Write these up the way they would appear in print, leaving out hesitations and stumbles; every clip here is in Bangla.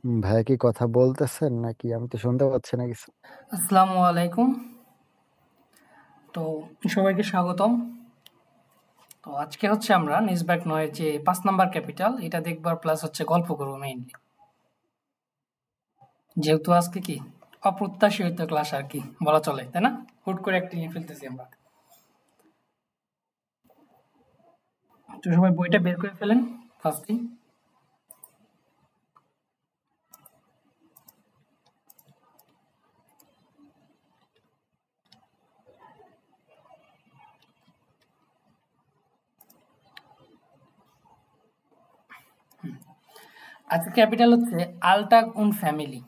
ভাইয়া কি কথা বলতেছেন নাকি? আমি তো শুনতে পাচ্ছি না কিছু। আসসালামু আলাইকুম। তো সবাইকে স্বাগতম। তো আজকে হচ্ছে আমরা নিজব্যাক নয়ের যে ৫ নাম্বার ক্যাপিটাল এটা দেখবার প্লাস হচ্ছে গল্প করব মেইনলি। যেহেতু আজকে কি অপ্রত্যাশিত ক্লাস আর কি বলা চলে, তাই না? হুট করে একটা নিয়ে ফেলতেছি আমরা। তো সবাই বইটা বের করে ফেলেন ফার্স্টেই। আজকে ক্যাপিটাল হচ্ছে আলটাগ উন ফ্যামিলি।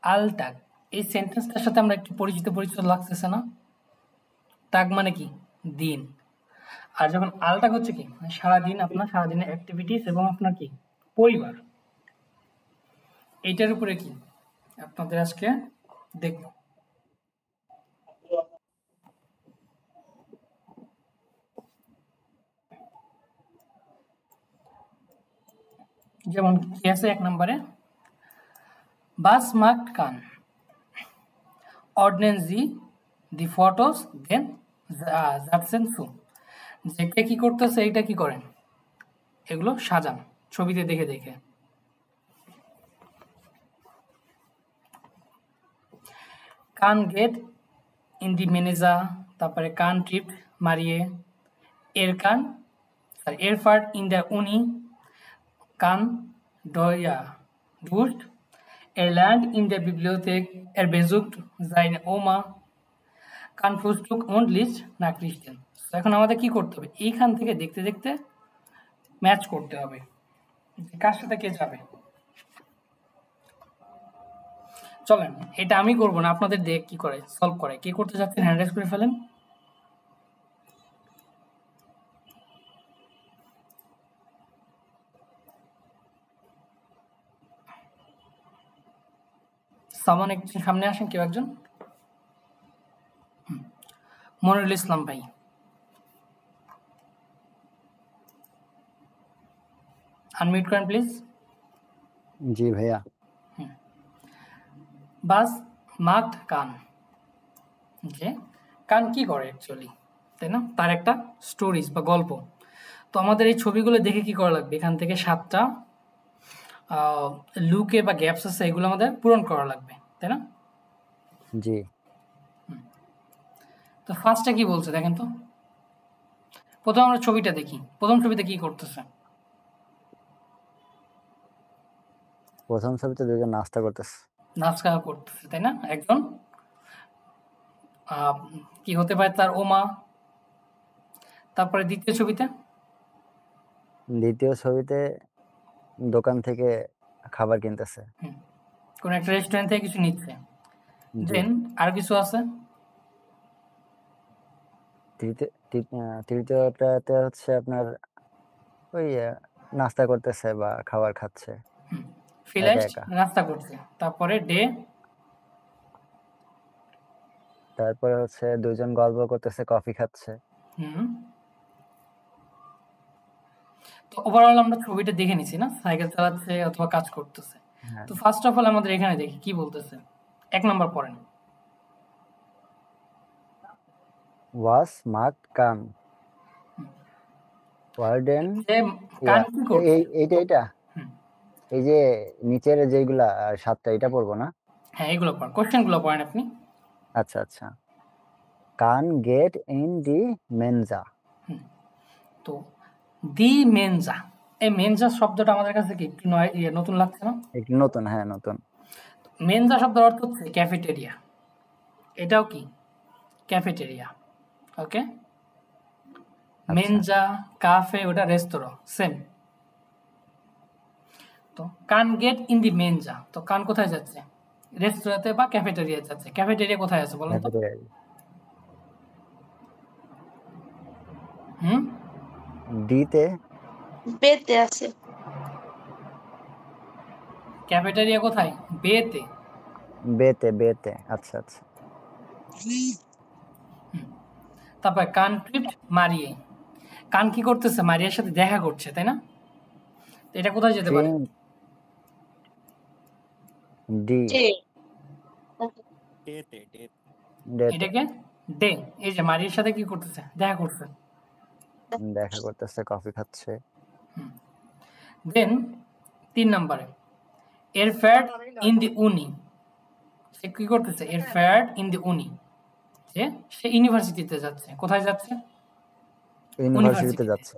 আলটাগ এই সেন্টেন্সটার সাথে আমরা একটু পরিচিত পরিচিত লাগতেছে না? টাগ মানে কি? দিন। আর যখন আলটাগ হচ্ছে কি মানে সারাদিন আপনার সারাদিনের অ্যাক্টিভিটিস এবং আপনার কি পরিবার, এইটার উপরে কি আপনাদের আজকে দেখব। যেমন কি আছে ১ নম্বরে, বাস মার্কড কান ordnen Sie die Fotos den Sätzen zu। যে কে কি করতেছে এইটা কি করেন, এগুলো সাজান ছবিতে দেখে দেখে। কান গেট ইন দি মেনেজা, তারপরে কান ট্রিপ মারিয়ে, এর কান এর ফার্ট ইন দ্য উনি, কান ডয়া ডুস্ট, er lernt in der Bibliothek, er besucht seine Oma, kann Frühstück und liest Nachrichten। তো এখন আমাদের কি করতে হবে, এইখান থেকে দেখতে দেখতে ম্যাচ করতে হবে যে কার সাথে কে যাবে। চলেন এটা আমি করব না, আপনাদের দেখ কি করে সলভ করে। কে করতে যাচ্ছেন হ্যান্ড রাইজ করে ফেলেন। সামান একটু সামনে আসেন, কেউ একজন। মনিরুল ইসলাম ভাই। আনমিউট করেন প্লিজ। জি ভাইয়া। বাস মার্কড কান, যে কান কি করে অ্যাকচুয়ালি, তাই না? তার একটা স্টোরিজ বা গল্প। তো আমাদের এই ছবিগুলো দেখে কি করা লাগবে, এখান থেকে ৭টা লুকে বা গ্যাপস আছে, এগুলো আমাদের পূরণ করা লাগবে, তাই না? জি, তো ফার্স্টে কি বলছে দেখেন তো। প্রথম আমরা ছবিটা দেখি, প্রথম ছবিতে কি করতেছে। প্রথম ছবিতে দুজন নাস্তা করতেছে। নাচ গাওয়া করতেছে, তাই না? একজন আহ, কি হতে পারে, তার ওমা। তারপরে দ্বিতীয় ছবিতে দ্বিতীয় ছবিতে দোকান থেকে খাবার কিনতেছে। কোন একটা রেস্টুরেন্ট থেকে কিছু নিচ্ছে। জি। দেন আর কিছু আছে। তৃতীয়টাতে হচ্ছে আপনার ওই নাস্তা করতেছে বা খাবার খাচ্ছে একা ফিলাইস্ট একা। নাস্তা করছে। তারপরে ডে, তারপরে হচ্ছে দুজন গল্প করতেছে, কফি খাচ্ছে। হুম। তো ওভারঅল আমরা ছবিটা দেখে নিছি না, সাইকেল চালাচ্ছে অথবা কাজ করতেছে। হ্যাঁ। তো ফার্স্ট অফ অল আমাদের এখানে দেখি কি বলতেছে। ১ নাম্বার পড়েন। ওয়াস মার্কড কান ওয়ার্ডেন। যে ইয়া কান কি করছে। এইটা তো এইটা এই যে নিচের যেগুলা সাতটা এটা পড়বো না? হ্যাঁ এগুলো পড়েন, কোশ্চেন গুলো পড়েন আপনি। আচ্ছা আচ্ছা। কান গেট ইন দি মেনজা। তো দি মেনজা, এই মেনজা শব্দটা আমাদের কাছে কি একটু নতুন লাগছে না? একটু নতুন, হ্যাঁ নতুন। মেনজা শব্দের অর্থ হচ্ছে ক্যাফেটেরিয়া। এটাও কি ক্যাফেটেরিয়া। ওকে, আচ্ছা। মেনজা কাফে ওটা রেস্তোরাঁ সেম। তো কান গেট ইন দি মেনজা, তো কান কোথায় যাচ্ছে, রেস্তোরাঁতে বা ক্যাফেটেরিয়া যাচ্ছে। ক্যাফেটেরিয়া কোথায় আছে বলেন তো। ক্যাফেটেরিয়া। হুম, ডিতে। বেতে আছে। ক্যাফেটেরিয়া কোথায়, বেতে। বেতে বেতে, আচ্ছা আচ্ছা। তারপর কান ট্রিপড মারিয়ে, কান কি করতেছে, মারিয়ার সাথে দেখা করছে, তাই না? তো এটা কোথায় যেতে পারে। ট্রিম ডি ডে ডেতে ডেতে ডেতে এটাকে ডে। এই যে মারিয়ার সাথে কি করতেছে, দেখা করছে। দেখা করতেছে, কফি খাচ্ছে। দেন 3 নম্বরে এর ফ্যাট ইন দি উনি, সে কি করতেছে, এর ফ্যাট ইন দি উনি, যে সে ইউনিভার্সিটিতে যাচ্ছে। কোথায় যাচ্ছে? ইউনিভার্সিটিতে যাচ্ছে।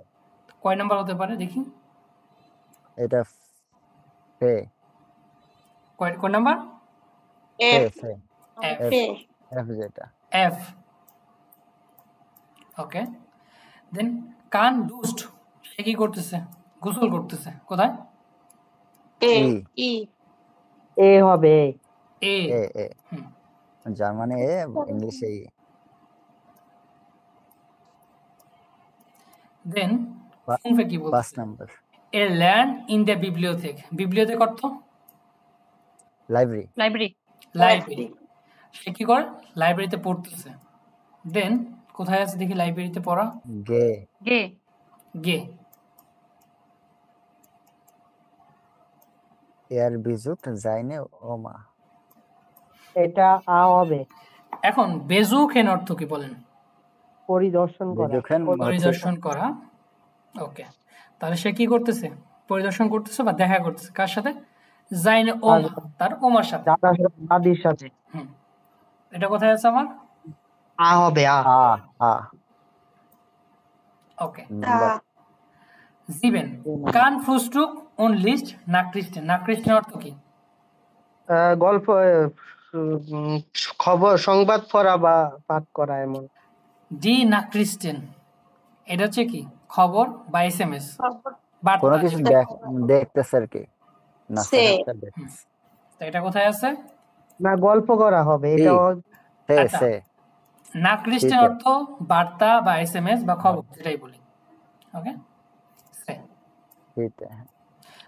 কয় নাম্বার হতে পারে দেখি? এটা ফে কয় নাম্বার? ফে এফ ফে এফ। ফে এফ যেটা। এফ। ওকে। দেন কান ডুস্ট, সে কি করতেছে? গোসল করতেছে। কোথায়? এ ই ই এ হবে এ। এ এ হুম। জার্মানি এ, ইংলিশে ই। দেন পা- ফুনফে কি 5 বলতেছে? নাম্বার এ ল্যান্ড ইন দ্য বিবলিওথেক। বিবলিওথেক অর্থ লাইব্রেরি। লাইব্রেরি। লাইব্রেরি। সে কি করে? লাইব্রেরিতে পড়তেছে। দেন কোথায় আছে দেখি লাইব্রেরিতে পড়া? গে গে। গে। এয়ার বিজুট যাইনে ওমা। এটা আ হবে এখন বেজুখেন অর্থ কি বলেন? পরিদর্শন করা বিজুখেন হচ্ছে পরিদর্শন করা। ওকে, তাহলে সে কি করতেছে? পরিদর্শন করতেছে বা দেখা করতেছে। কার সাথে? জাইনে ওমা, তার ওমার সাথে। দাদির সাথে হুম। এটা কোথায় আছে আমার? আ হবে আ আ আ ওকে। নাম্বার জিবেন কান ফ্রুস্টুক অন লিস্ট নাকরিস্টেন। নাকরিস্টেন অর্থ কি? গল্প খবর সংবাদ পড়া বা পাঠ করা এমন ডি নাকরিস্টেন, এটা হচ্ছে কি? খবর বা এসএমএস, কোনো বার্তা। কিছু দেখতেছে আর কি, নাস্তা সে খাচ্ছে দেখতেছে। তো এটা কোথায় আছে? না গল্প করা হবে এটা সে আচ্ছা। সে নাকরিস্টেন ঠিক আছে। অর্থ বার্তা বা এসএমএস বা খবর, যেটাই বলি। ওকে। ঠিক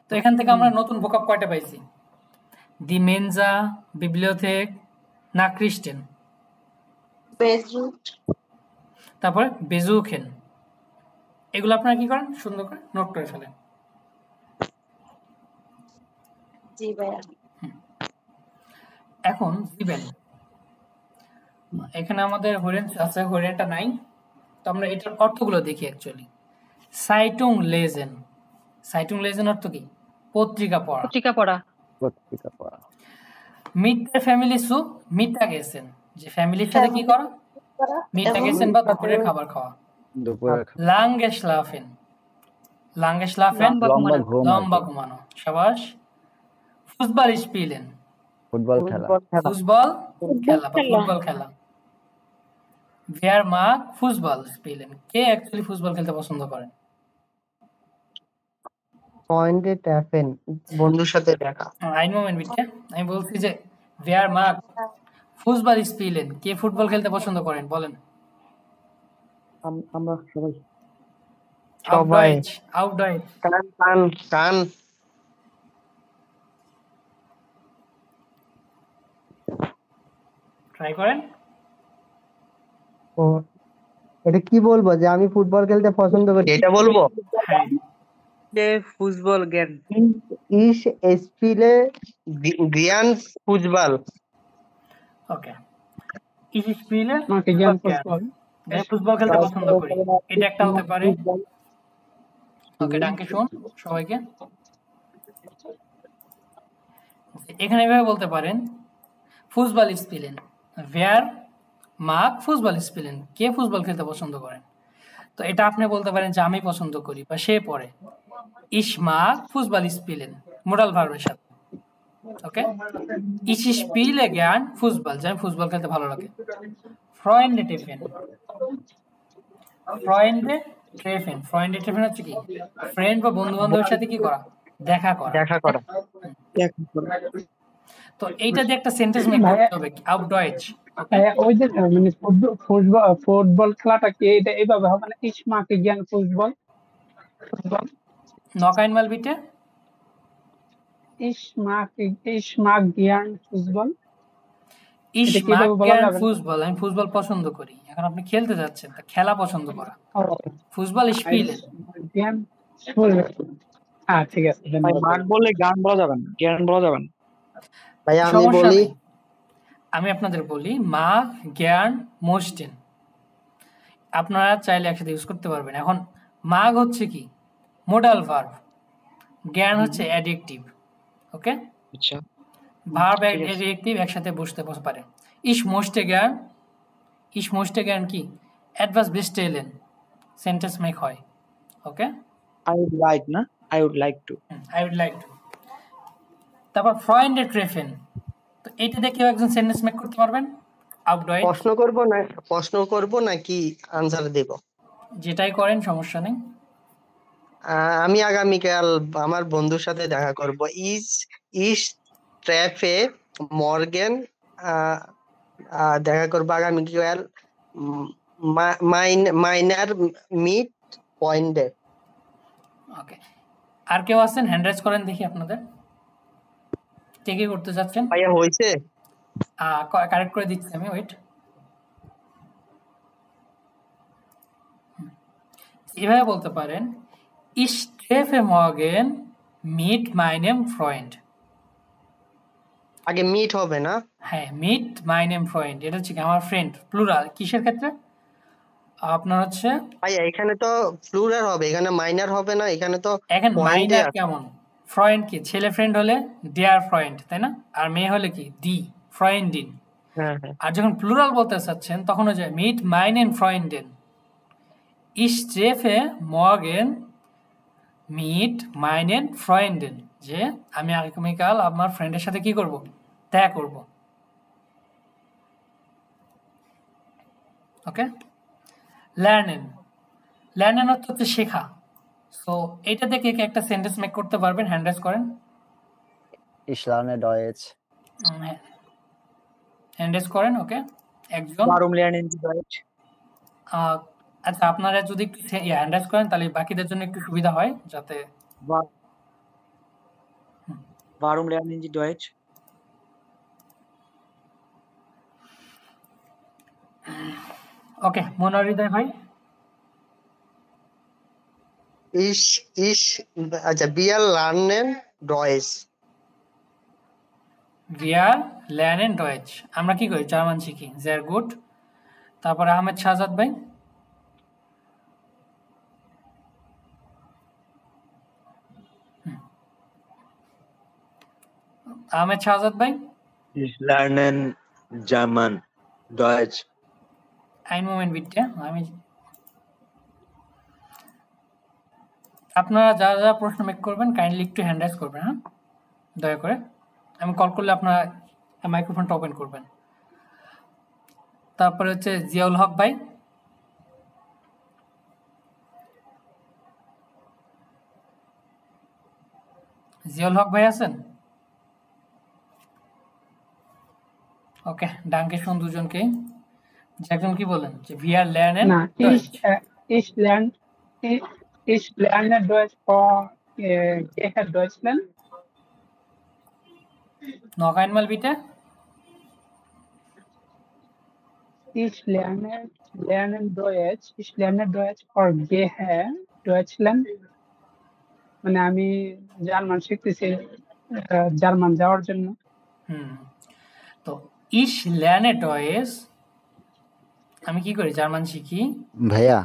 তো এখান থেকে আমরা নতুন ভোকাব কয়টা পাইছি? দি মেনজা, বিবলিওথেক, নাকরিস্টেন, বেজুট তারপরে বেজুখেন। এগুলো আপনারা কি করেন? সুন্দর করে নোট করে ফেলেন। জি ভাইয়া এখন দিবেন, এখানে আমাদের হরেন আছে, হরেনটা নাই, তো আমরা এটার অর্থগুলো দেখি অ্যাকচুয়ালি। সাইটুং লেজেন। সাইটুং লেজেন অর্থ কি? পত্রিকা পড়া। পত্রিকা পড়া। পত্রিকা পড়া। মিটদের ফ্যামিলি সুপ, মিটটা গেছেন, যে ফ্যামিলির সাথে কি করা? মিটটা গেছেন বা দুপুরের খাবার খাওয়া। দুপুরের লাঙ্গে স্লাফেন। লাঙ্গে স্লাফেন লম্বা লম্বা ঘুমানো। ঘুম আর লম্বা কি। ঘুমানো। সাবাস। ফুটবল স্পিলেন। ফুটবল খেলা। ফুটবল খেলা বা ফুটবল খেলা। ভিয়ার মা ফুটবল স্পিলেন। কে অ্যাকচুয়ালি ফুটবল খেলতে পছন্দ করেন? পয়েন্টে ট্যাপেন বন্ধুর সাথে দেখা আইন মোমেন্ট বিটকে আমি বলছি যে ভিয়ার মা ফুটবল স্পিলেন। কে ফুটবল খেলতে পছন্দ করেন বলেন? আমরা সবাই আউটডয়েচ। আউটডয়েচ। কান কান কান ট্রাই করেন। ও এটা কি বলবো যে আমি ফুটবল খেলতে পছন্দ করি এটা বলবো হ্যাঁ। ফুটবল জ্ঞান ইস স্পিলে গিয়ান ফুটবল ওকে। ইস স্পিলেন জ্ঞান ফুটবল ফুটবল খেলতে পছন্দ করি, এটা একটা হতে পারে। ওকে, ডাঙ্কে শুন সবাইকে। এখানে এভাবে বলতে পারেন ফুটবল স্পিলেন ভেয়ার মাক ফুটবল স্পিলেন। কে ফুটবল খেলতে পছন্দ করেন? তো এটা আপনি বলতে পারেন যে আমি পছন্দ করি বা সে পড়ে। ইস মাক ফুটবল স্পিলেন মোডাল ভার্বের সাথে। ওকে। ইস স্পিলে জ্ঞান ফুটবল, যে আমি ফুটবল খেলতে ভালো লাগে। ফ্রয়েন্ডে টেফেন। ফ্রয়েন্ডে ট্রেফেন। ফ্রয়েন্ডে ট্রেফেন হচ্ছে কি? ফ্রেন্ড বা বন্ধু বান্ধবের সাথে কি করা? দেখা করা। দেখা করা তো এইটা দিয়ে একটা সেন্টেন্স মেক করতে হবে, আউটডয়েচ। ওই যে মানে ফুটবল খেলাটা কি এটা এইভাবে হবে না? ইসমাকে জ্ঞান ফুটবল নকাইনমাল বিটে ইসমাক জ্ঞান ফুটবল ইস এটা কিভাবে বলা মাকেন যাবে না? ফুটবল। আমি ফুটবল পছন্দ করি। এখন আপনি খেলতে যাচ্ছেন, তা খেলা পছন্দ করা। ও, ফুটবল স্পিলেন। জ্ঞান ফুটবল। হ্যাঁ ঠিক আছে, ধন্যবাদ। মাঠ বললে গান বলা যাবে না, জ্ঞান বলা যাবে না। ভাইয়া আমি সমস্যা বলি নেই, আমি আপনাদের বলি মা জ্ঞান মোস্টেন, আপনারা চাইলে একসাথে ইউজ করতে পারবেন। এখন মাগ হচ্ছে কি মোডাল ভার্ব, জ্ঞান হচ্ছে অ্যাডজেক্টিভ। ওকে, আচ্ছা ভার্ব ঠিক আছে। অ্যাডজেক্টিভ একসাথে বসতে পারে। ইস মোস্টে জ্ঞান, ইস মোস্টে জ্ঞান কি অ্যাডভার্স বেস্টেলেন, সেন্টেন্স মেক হয়। ওকে, I would like না, I would like to। I would like to. তারপর ফ্রয়েন্ডে ট্রেফেন, তো এইটা দিয়ে কেউ একজন সেন্টেন্স মেক করতে পারবেন? আউটডয়েট, প্রশ্ন করব নাকি আনসার দেব? যেটাই করেন সমস্যা নেই। আমি আগামীকাল আমার বন্ধুর সাথে দেখা করব। ইস ট্র্যাফে মর্গেন দেখা করবো আগামীকাল মাইনার মিড পয়েন্টে। ওকে, আর কেউ আছেন? হ্যান্ড রাইজ করেন দেখি আপনাদের, কে কে করতে চাচ্ছেন। ভাইয়া হয়েছে? কারেক্ট করে দিচ্ছি আমি, ওয়েট। এভাবে বলতে পারেন, Ich treffe morgen mit meinem Freund। আগে মিট হবে না? হ্যাঁ, mit meinem Freund, এটা হচ্ছে কি আমার ফ্রেন্ড, প্লুরাল। কিসের ক্ষেত্রে? আপনার হচ্ছে ভাইয়া এখানে তো প্লুরাল হবে, এখানে মাইনার হবে না, এখানে তো এখন পয়েন্টে মাইনার আছে। কেমন? ফ্রেন্ড কি ছেলে ফ্রেন্ড হলে দেয়ার ফ্রেন্ড, তাই না? আর মেয়ে হলে কি দি ফ্রেন্ডিন। হ্যাঁ হ্যাঁ। আর যখন প্লুরাল বলতে চাচ্ছেন তখন হচ্ছে mit meinen Freunden। Ich treffe morgen mit meinen Freunden, যে আমি আগামীকাল আমার ফ্রেন্ডের সাথে কি করব? দেখা করব। ওকে, লার্নেন, লার্নেন অর্থ হচ্ছে শেখা। সো এটা থেকে কে একটা সেন্টেন্স মেক করতে পারবেন? হ্যান্ড রাইজ করেন। Ich lerne Deutsch. Hand rise করেন। ওকে, একজন। Warum lernen Sie Deutsch? আচ্ছা, আপনারা যদি একটু হ্যান্ড রাইজ করেন তাহলে বাকিদের জন্য একটু সুবিধা হয়, যাতে Warum lernen Sie Deutsch? ওকে, মনোয়ার হৃদয় ভাই। আচ্ছা wir lernen Deutsch। Wir lernen Deutsch, আমরা কি করি? জার্মান শিখি। sehr gut। তারপরে আহমেদ শাহজাদ ভাই। আহমেদ শাহজাদ ভাই। Ich lerne German, Deutsch. ein Moment bitte, আমি আপনারা যারা যারা প্রশ্ন মেক করবেন কাইন্ডলি একটু হ্যান্ড রাইজ করবেন, হ্যাঁ দয়া করে। আমি কল করলে আপনারা মাইক্রোফোনটা ওপেন করবেন। তারপরে হচ্ছে জিয়াউল হক ভাই। জিয়াউল হক ভাই আছেন? ওকে, ডাঙ্কে শুন দুজনকে। একজন কি বলেন যে wir lernen না, Deutsch। ich lerne ich lerne Deutsch for gehe Deutschland। noch einmal bitte। Ich lerne Deutsch for gehe Deutschland, মানে আমি জার্মান শিখতেছি জার্মান যাওয়ার জন্য। তো ich lerne Deutsch, আমি কি করি? জার্মান শিখি। ভাইয়া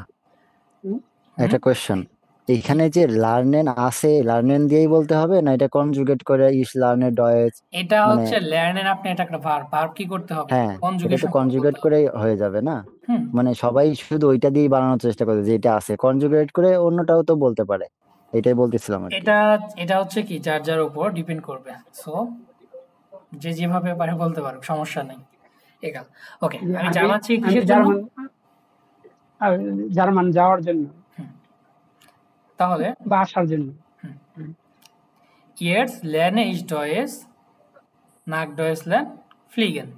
একটা কোয়েশ্চেন, এখানে যে লার্নেন আছে, লার্নেন দিয়েই বলতে হবে না এটা কনজুগেট করে ইস লার্নে ডয়েচ? এটা হচ্ছে লার্নেন, আপনি এটা একটা ভার্ব, ভার্ব কি করতে হবে? হ্যাঁ, এটা তো কনজুগেশন কনজুগেট করে হয়ে যাবে না? মানে সবাই শুধু ওইটা দিয়েই বানানোর চেষ্টা করে যে এটা আছে, কনজুগেট করে অন্যটাও তো বলতে পারে, এটাই বলতেছিলাম আর কি। এটা হচ্ছে কি যার যার উপর ডিপেন্ড করবে। সো যে যেভাবে পারে বলতে পারো, সমস্যা নেই। একাল। ওকে, আমি জার্মান শিখি কিসের জন্য? জার্মান যাওয়ার জন্য, তাহলে বা আসার জন্য। Jetzt lerne ich Deutsch nach Deutschland fliegen।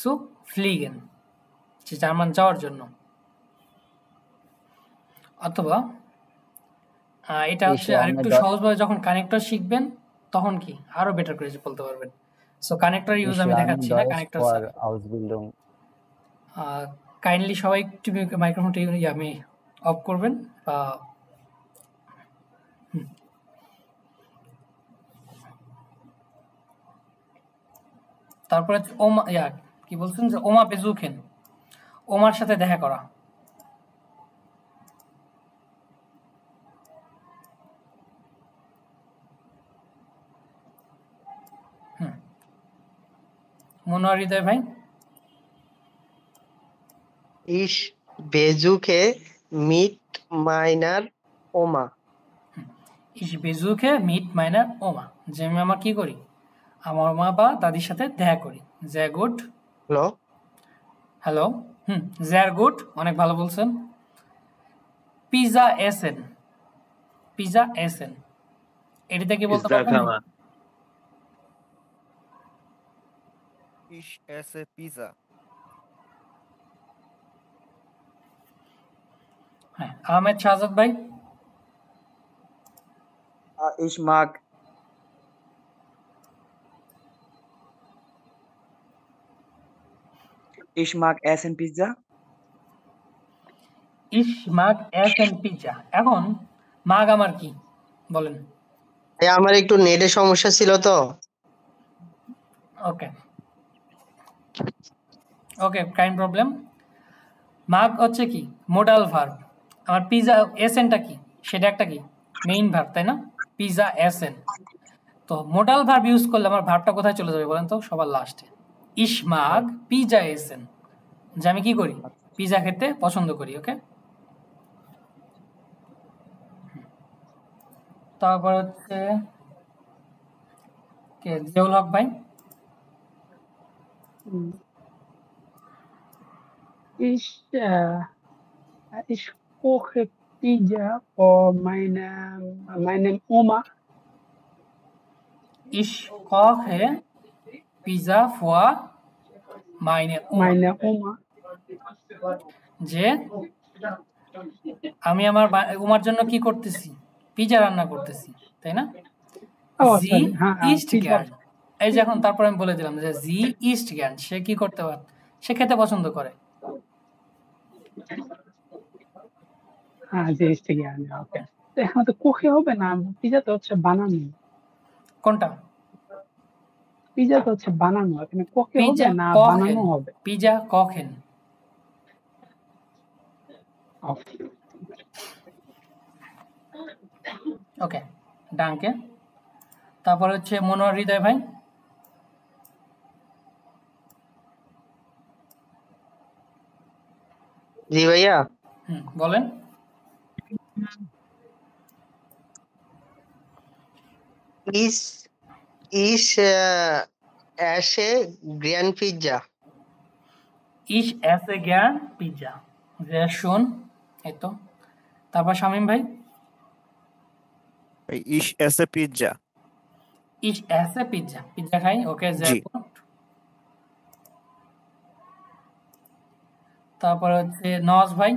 So ফ্লিগেন, যে জার্মান যাওয়ার জন্য। অথবা এটা হচ্ছে আরেকটু সহজভাবে যখন কানেক্টর শিখবেন তখন কি আরো বেটার করে বলতে পারবেন। সো কানেক্টর ইউজ আমি দেখাচ্ছি না, কানেক্টর কাইন্ডলি সবাই একটু মাইক্রোফোনটা আমি অফ করবেন বা তারপরে হচ্ছে ওমা কি বলছেন যে ওমা বেজুখেন, ওমার সাথে দেখা করা। মনোয়ার হৃদয় ভাই? ইস বেজুকে মিট মাইনার ওমা। ইস বেজুখে মিট মাইনার ওমা, যে আমি আমার কি করি, আমার মা বা দাদির সাথে দেখা করি। জে গুড। Hello, hello. জেয়ার গুড, অনেক ভালো বলছেন। পিজা এসেন, পিজা এসেন, এটিতে কি বলতে পিজ্জা পারবেন? খাওয়া। Ich esse Pizza. হ্যাঁ, আহমেদ শাহজাদ ভাই? Ich mag Essen Pizza. ইস মাগ এসেন পিজা। এখন মাগ আমার কি বলেন? আমার একটু নেটের সমস্যা ছিল তো। ওকে ওকে, কাইন্ড প্রবলেম। মাগ হচ্ছে কি মোডাল ভার্ব, আমার পিজা এসেনটা কি, সেটা একটা কি মেইন ভার্ব, তাই না? পিজা এসেন। তো মোডাল ভার্ব ইউজ করলে আমার ভার্বটা কোথায় চলে যাবে বলেন তো? সবার লাস্টে। ইস মাগ পিজা এসেন, যে আমি কি করি, পিজা খেতে পছন্দ করি। ওকে, তারপর হচ্ছে কে, জিয়াউল হক ভাই? Ich, ich koche Pizza für meine Oma. Ich koche Pizza für meine Oma, Meine Oma. যে আমি আমার উমার জন্য কি করতেছি, পিজা রান্না করতেছি, তাই না? Oh, জি sorry. East Pizza. গ্যান, এই যে এখন তারপর আমি বলে দিলাম যে জি ইস্ট গ্যান, সে কি করতে পারে, সে খেতে পছন্দ করে। যে ইস্ট গ্যান, ওকে। এখন তো কোখে হবে না, পিজা তো হচ্ছে বানানো। কোনটা? পিজা তো হচ্ছে বানানো, এখানে কোখে হবে পিজা না কখেন, বানানো হবে? পিজা কখেন। ওকে, ডাঙ্কে। তারপর হচ্ছে মনোয়ার হৃদয় ভাই? জি ভাইয়া, বলেন। ইস ইস এসে গ্র্যান্ড পিৎজা। ইস এসে গ্যান পিজা, যে শুন, এই তো। তারপর শামীম ভাই? Ich esse Pizza. ইস এসে পিজা, পিজা খাই। ওকে, জি। তারপর হচ্ছে নওয়াজ ভাই?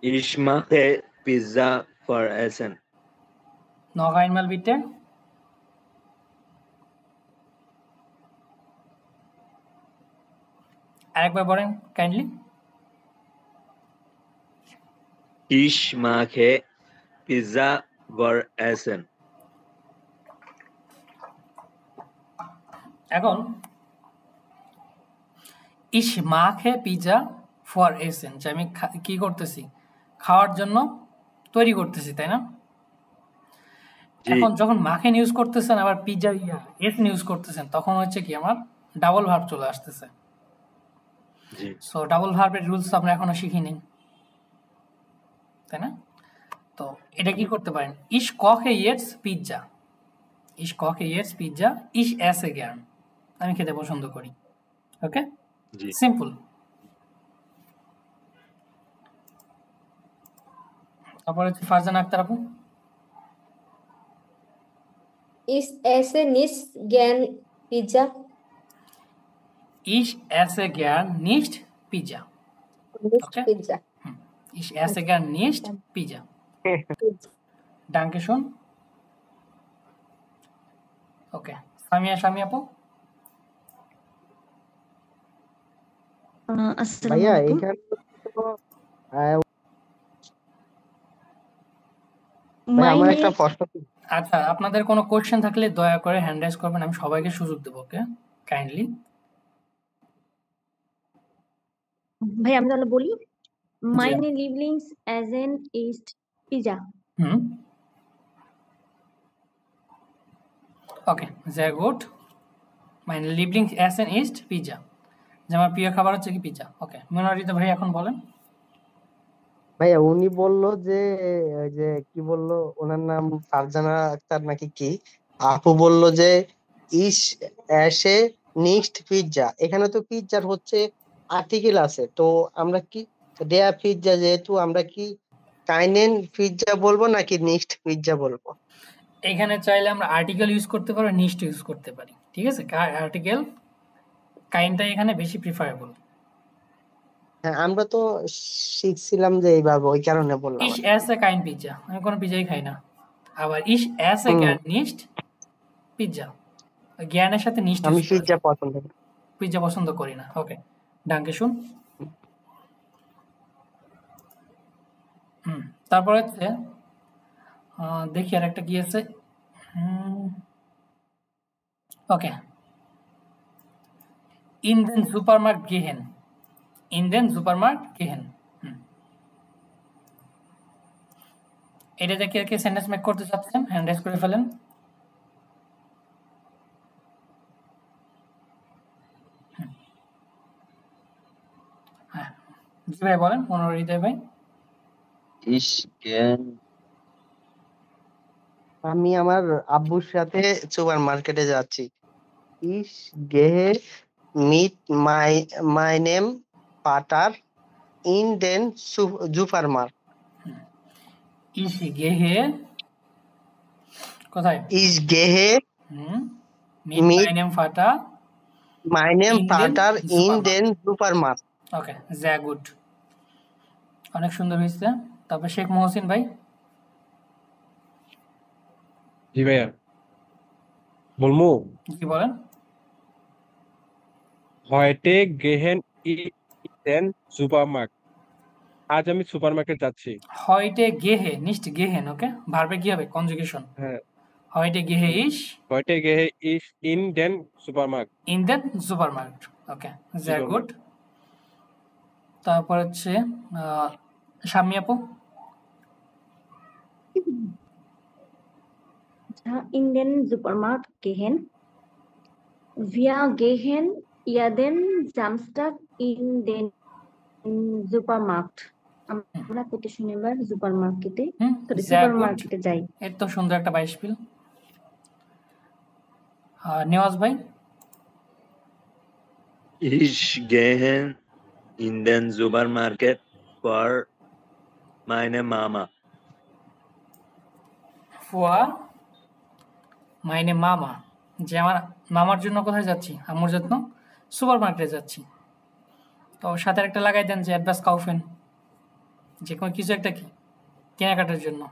Ich mache Pizza für Essen. Noch einmal bitte. আরেকবার বলেন kindly. Ich mache Pizza für Essen. এখন ইস মাখে পিজা ফর এসেন, যে আমি কি করতেছি, খাওয়ার জন্য তৈরি করতেছি, তাই না? এখন যখন মাখেন ইউজ করতেছেন, আবার পিজা এসেন ইউজ করতেছেন, তখন হচ্ছে কি আমার ডাবল ভার্ব চলে আসতেছে। সো ডাবল ভার্বের রুলস আমরা এখনো শিখিনি, তাই না? তো এটা কি করতে পারেন, ইস কখে ইয়েটস পিৎজা, ইস কখে ইয়েটস পিৎজা, ইস এসে গ্যান, আমি খেতে পছন্দ করি। ওকে, সিম্পল। তারপর হচ্ছে ফারজানা আক্তার আপু? Ich esse nicht gern Pizza. Ich esse gern nicht Pizza. Nicht Okay. Pizza. Ich esse gern nicht Pizza. Danke schön. Okay. Sami আপু? ভাইয়া এখানে আমার একটা প্রশ্ন, আচ্ছা, আপনাদের কোনো কোশ্চেন থাকলে দয়া করে হ্যান্ড রাইজ করবেন, আমি সবাইকে সুযোগ দেবো। ওকে, কাইন্ডলি। ভাই আমি তাহলে বলি, জি। meine Lieblingsessen ist Pizza. হুম, ওকে, sehr gut. Mein Lieblingsessen ist Pizza. যে আমার প্রিয় খাবার হচ্ছে কি পিৎজা। ওকে, মনোহরিত ভাই এখন বলেন। ভাইয়া উনি বললো যে ওই যে কি বললো ওনার নাম ফারজানা আক্তার নাকি কি, আপু বললো যে ইস এসে নিক্সট পিৎজা। এখানে তো পিৎজার হচ্ছে আর্টিকেল আছে, তো আমরা কি দেয়া পিৎজা যেহেতু আমরা কি কাইনেন পিৎজা বলবো নাকি নেক্সট পিৎজা বলবো? এখানে চাইলে আমরা আর্টিকেল ইউজ করতে পারি, নিস্ট ইউজ করতে পারি। ঠিক আছে, আর্টিকেল কাইন্ডটা এখানে বেশি প্রিফারেবল। হ্যাঁ আমরা তো শিখছিলাম যে এইভাবে, ওই কারণে বললাম ইস আর কি। এসে কাইন পিৎজা, আমি কোনো পিৎজাই খাই না। আবার ইস এসে হুম, গ্যান নিস্ট পিৎজা, জ্ঞানের সাথে নিস্ট আমি ইউজ করা পিৎজা যায়। পছন্দ করি। পিৎজা পছন্দ করি না। ওকে, ডাঙ্কে শুন। তারপর হচ্ছে দেখি আর একটা কি আছে। ওকে, ইন দেন সুপারমার্ট গেহেন, ইন দেন সুপারমার্ট গেহেন। এটা দেখে কে সেন্টেন্স মেক করতে চাচ্ছেন হ্যান্ড রাইজ করে ফেলেন। হ্যাঁ, জি ভাই বলেন, মনোহৃদয় ভাই। Ich gern আমি আমার আব্বুর সাথে সুপার মার্কেটে যাচ্ছি। ইস গেহে মিট মাই নেম পাটার ইন দেন সুপার মার্কেট। ইস গেহে কোথায়? ইস গেহে মিট মাই মিট নেম ফাটা মাই নেম ইন দেন পাটার ইন সুপারমার্ট। দেন সুপার মার্কেট। ওকে, যা গুড, অনেক সুন্দর হয়েছে। তারপর শেখ মহসিন ভাই। জি ভাইয়া বলমু, কি বলেন? heute gehen in supermarket. আজ আমি সুপারমার্কেট যাচ্ছি। heute gehe nicht gehen। ওকে, ভার্বে কি হবে? কনজুগেশন। হ্যাঁ, heute gehe ich heute gehe ich in den Supermarkt. in den Supermarkt। Okay, sehr gut। তারপর হচ্ছে শাম্মী আপু। In den Supermarkt gehen. Wir gehen jeden Samstag in den Supermarkt. আমরা প্রতি শনিবার সুপারমার্কেটে সুপারমার্কেটে যাই। এর তো সুন্দর একটা বাইশপিল। নেওয়াজ ভাই। Ich gehe in den Supermarkt für meine Mama. ফুয়া মাইনে মামা, যে আমার মামার জন্য কোথায় যাচ্ছি? আম্মুর জন্য সুপার মার্কেটে যাচ্ছি। তো সাথে একটা লাগাই দেন যে অ্যাডভান্স কাউফেন, যে কোনো কিছু একটা কি কেনাকাটার জন্য।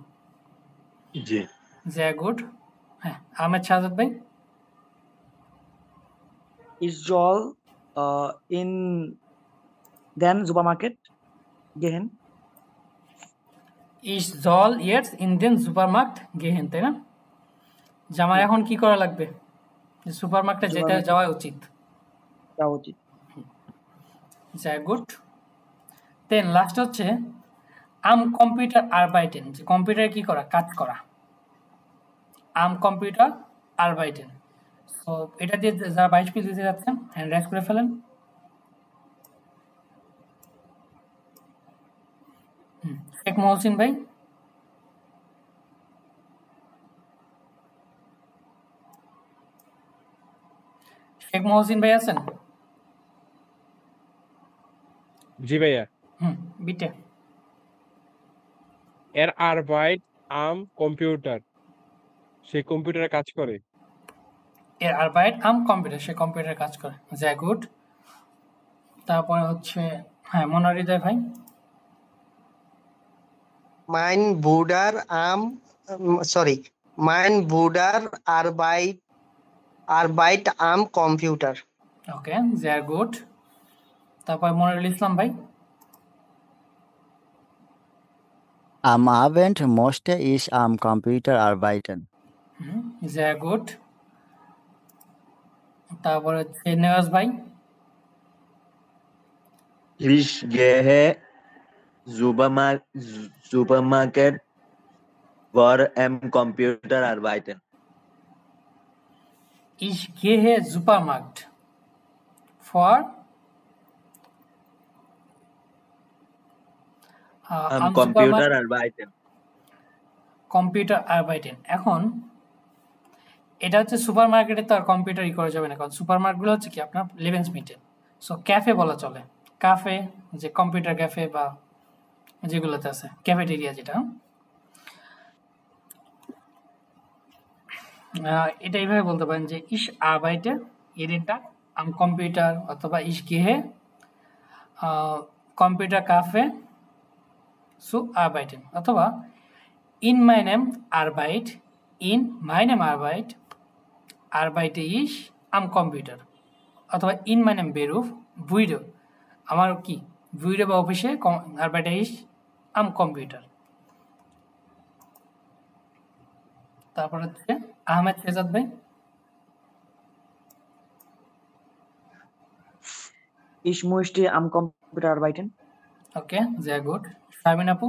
জি, যা গুড। হ্যাঁ, আহমেদ শাহাদাত ভাই। Ich soll in den Supermarkt gehen. Ich soll jetzt in den Supermarkt gehen, তাই না? যে আমার এখন কি করা লাগবে? যে সুপার মার্কেটে যেতে যাওয়া উচিত। যাওয়া উচিত। যা গুড। দেন লাস্ট হচ্ছে আম কম্পিউটার আরবাইটেন, যে কম্পিউটারে কি করা? কাজ করা। আম কম্পিউটার আরবাইটেন। সো এটা দিয়ে যারা 22 পিস দিতে যাচ্ছেন হ্যান্ড রাইজ করে ফেলেন। শেখ মহসিন ভাই। শেখ মহসিন ভাই আছেন? জি ভাইয়া। বিটে। এর আরবাইট আম কম্পিউটার, সে কম্পিউটারে কাজ করে। এর আরবাইট আম কম্পিউটার, সে কম্পিউটারে কাজ করে। যা গুড। তারপরে হচ্ছে হ্যাঁ মনোহৃদয় ভাই। মাইন বুডার আরবাইট আম কম্পিউটার। ওকে, যা গুড। তারপর মনিরুল ইসলাম ভাই। Am Abend möchte ich am Computer arbeiten. sehr gut তারপর হচ্ছে নেওয়াজ ভাই Ich gehe Supermarket for am Computer arbeiten. ich gehe Supermarkt for Am am Computer Supermarkt arbeiten. কম্পিউটার আরবাইটেন এখন এটা হচ্ছে সুপার মার্কেটে তো আর কম্পিউটারই করা যাবে না কারণ সুপার মার্কেটগুলো হচ্ছে কি আপনার লেভেন্সমিটে সো ক্যাফে বলা চলে কাফে যে কম্পিউটার ক্যাফে বা যেগুলোতে আছে ক্যাফেটেরিয়া যেটা এটা এইভাবে বলতে পারেন যে ইস আরবাইটে jeden Tag am Computer অথবা ich gehe computer cafe zu arbeiten অথবা in meinem Arbeit arbeite ich am Computer অথবা in meinem Beruf Büro আমার কি Büro বা অফিসে arbeite ich am Computer তারপর হচ্ছে আহমেদ ফেজাদ ভাই Ich möchte am Computer arbeiten. Okay sehr gut Sharmin আপু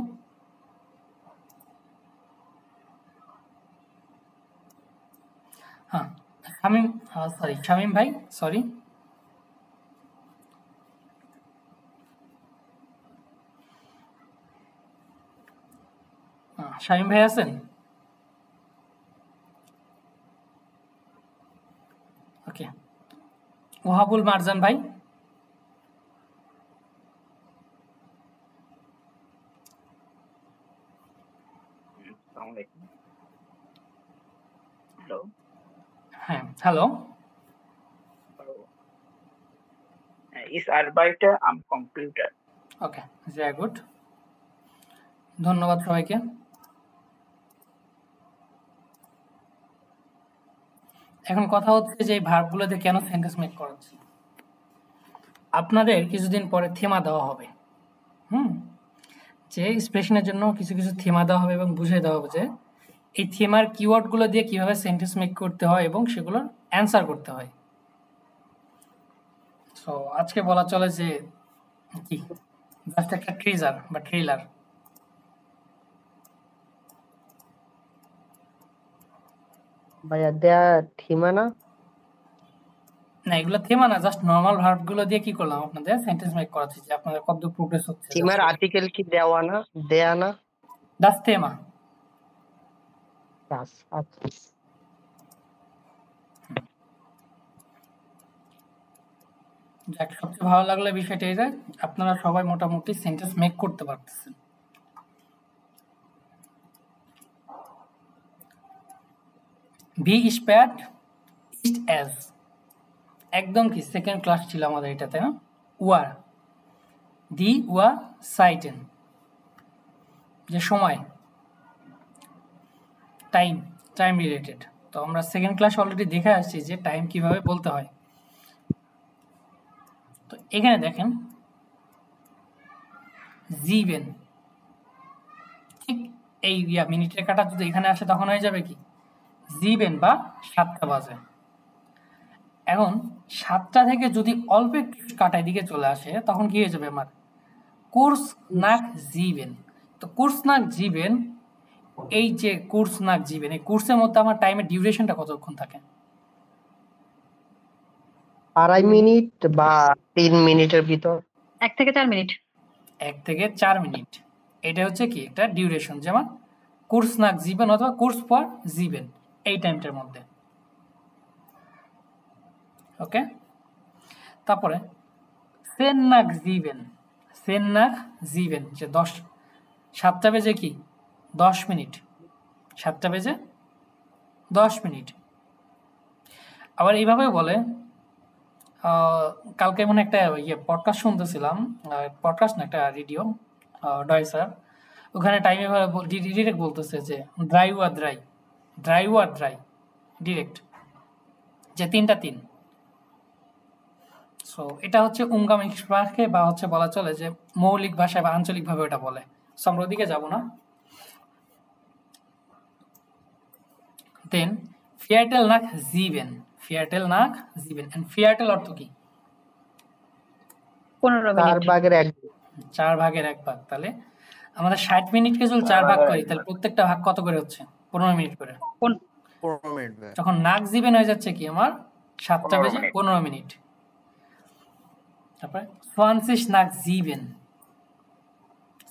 হ্যাঁ শামিম ভাই সরি শামিম ভাই আছেন ওকে ওহাবুল মারজান ভাই হ্যাঁ hello Ich arbeite am Computer. Okay sehr gut ধন্যবাদ সবাইকে এখন কথা হচ্ছে যে এই ভার্বগুলোতে কেন সেন্টেন্স মেক করাচ্ছি আপনাদের কিছুদিন পরে থেমা দেওয়া হবে যে এক্সপ্রেশনের জন্য কিছু কিছু থেমা দেওয়া হবে এবং বুঝিয়ে দেওয়া হবে যে এই থেমার কিওয়ার্ডগুলো দিয়ে কিভাবে সেন্টেন্স মেক করতে হয় এবং সেগুলোর অ্যান্সার করতে হয় সো আজকে বলা চলে যে কি জাস্ট একটা ট্রিজার বা ট্রেলার ভাইয়া দেয়া থিমা না না এগুলো থেমা না জাস্ট নরমাল ভার্বগুলো দিয়ে কি করলাম আপনাদের সেন্টেন্স মেক করাচ্ছি যে আপনাদের কতদূর প্রোগ্রেস হচ্ছে থিমার আর্টিকেল কি দেওয়া না দেয়া না দাস থেমা আচ্ছা যাক সবচেয়ে ভালো লাগলো বিষয়টা এই যে আপনারা সবাই মোটামুটি সেন্টেন্স মেক করতে পারতেছেন ভি স্প্যাট ইস্ট অ্যাজ একদম কি সেকেন্ড ক্লাস ছিল আমাদের এটাতে না ওয়ার দি ওয়া সাইটেন যে সময় টাইম টাইম রিলেটেড তো আমরা সেকেন্ড ক্লাস অলরেডি দেখে আসছি যে টাইম কিভাবে বলতে হয় তো এখানে দেখেন জিবেন ঠিক এই মিনিটের কাটা যদি এখানে আসে তখন হয়ে যাবে কি জিবেন বা 7টা বাজে এখন 7টা থেকে যদি অল্প একটু কাটায় দিকে চলে আসে তখন কি হয়ে যাবে আমার কোর্স নাক জিবেন তো কোর্স নাক জিবেন এই যে কোর্স নাক জিবেন এই কোর্সের মধ্যে আমার টাইমের ডিউরেশনটা কতক্ষণ থাকে 2.5 মিনিট বা 3 মিনিটের ভিতর 1 থেকে 4 মিনিট 1 থেকে 4 মিনিট এটা হচ্ছে কি একটা ডিউরেশন যেমন কোর্স নাক জিবেন অথবা কোর্স পর জিবেন এই টাইমটার মধ্যে ওকে তারপরে সেন নাক জিবেন যে 7টা বেজে কি 10 মিনিট 7টা বেজে 10 মিনিট আবার এইভাবে বলে কালকে মনে একটা পডকাস্ট শুনতেছিলাম পডকাস্ট না একটা রেডিও ডয়সার ওখানে টাইমে ডিরেক্ট বলতেছে যে ড্রাই ডিরেক্ট যে 3টা 3 সো এটা হচ্ছে উমগামিক্সপ্রাকে বা হচ্ছে বলা চলে যে মৌলিক ভাষায় বা আঞ্চলিকভাবে ওটা বলে সো আমরা ওদিকে যাব না দেন ফিয়াটেল নাক জিবেন, ফিয়াটেল নাক জিবেন। এন্ড ফিয়াটেল অর্থ কি? 15 4 মিনিট। ভাগের 1 4 ভাগের 1 ভাগ। তাহলে আমাদের 60 মিনিটকে যদি 4 ভাগ করি তাহলে প্রত্যেকটা ভাগ কত করে হচ্ছে? 15 মিনিট করে। 15 মিনিট ভাই। যখন নাক জিবেন হয়ে যাচ্ছে কি আমার 7টা 15 বেজে মিনিট। 15 মিনিট। তারপরে 20 নাক জিবেন,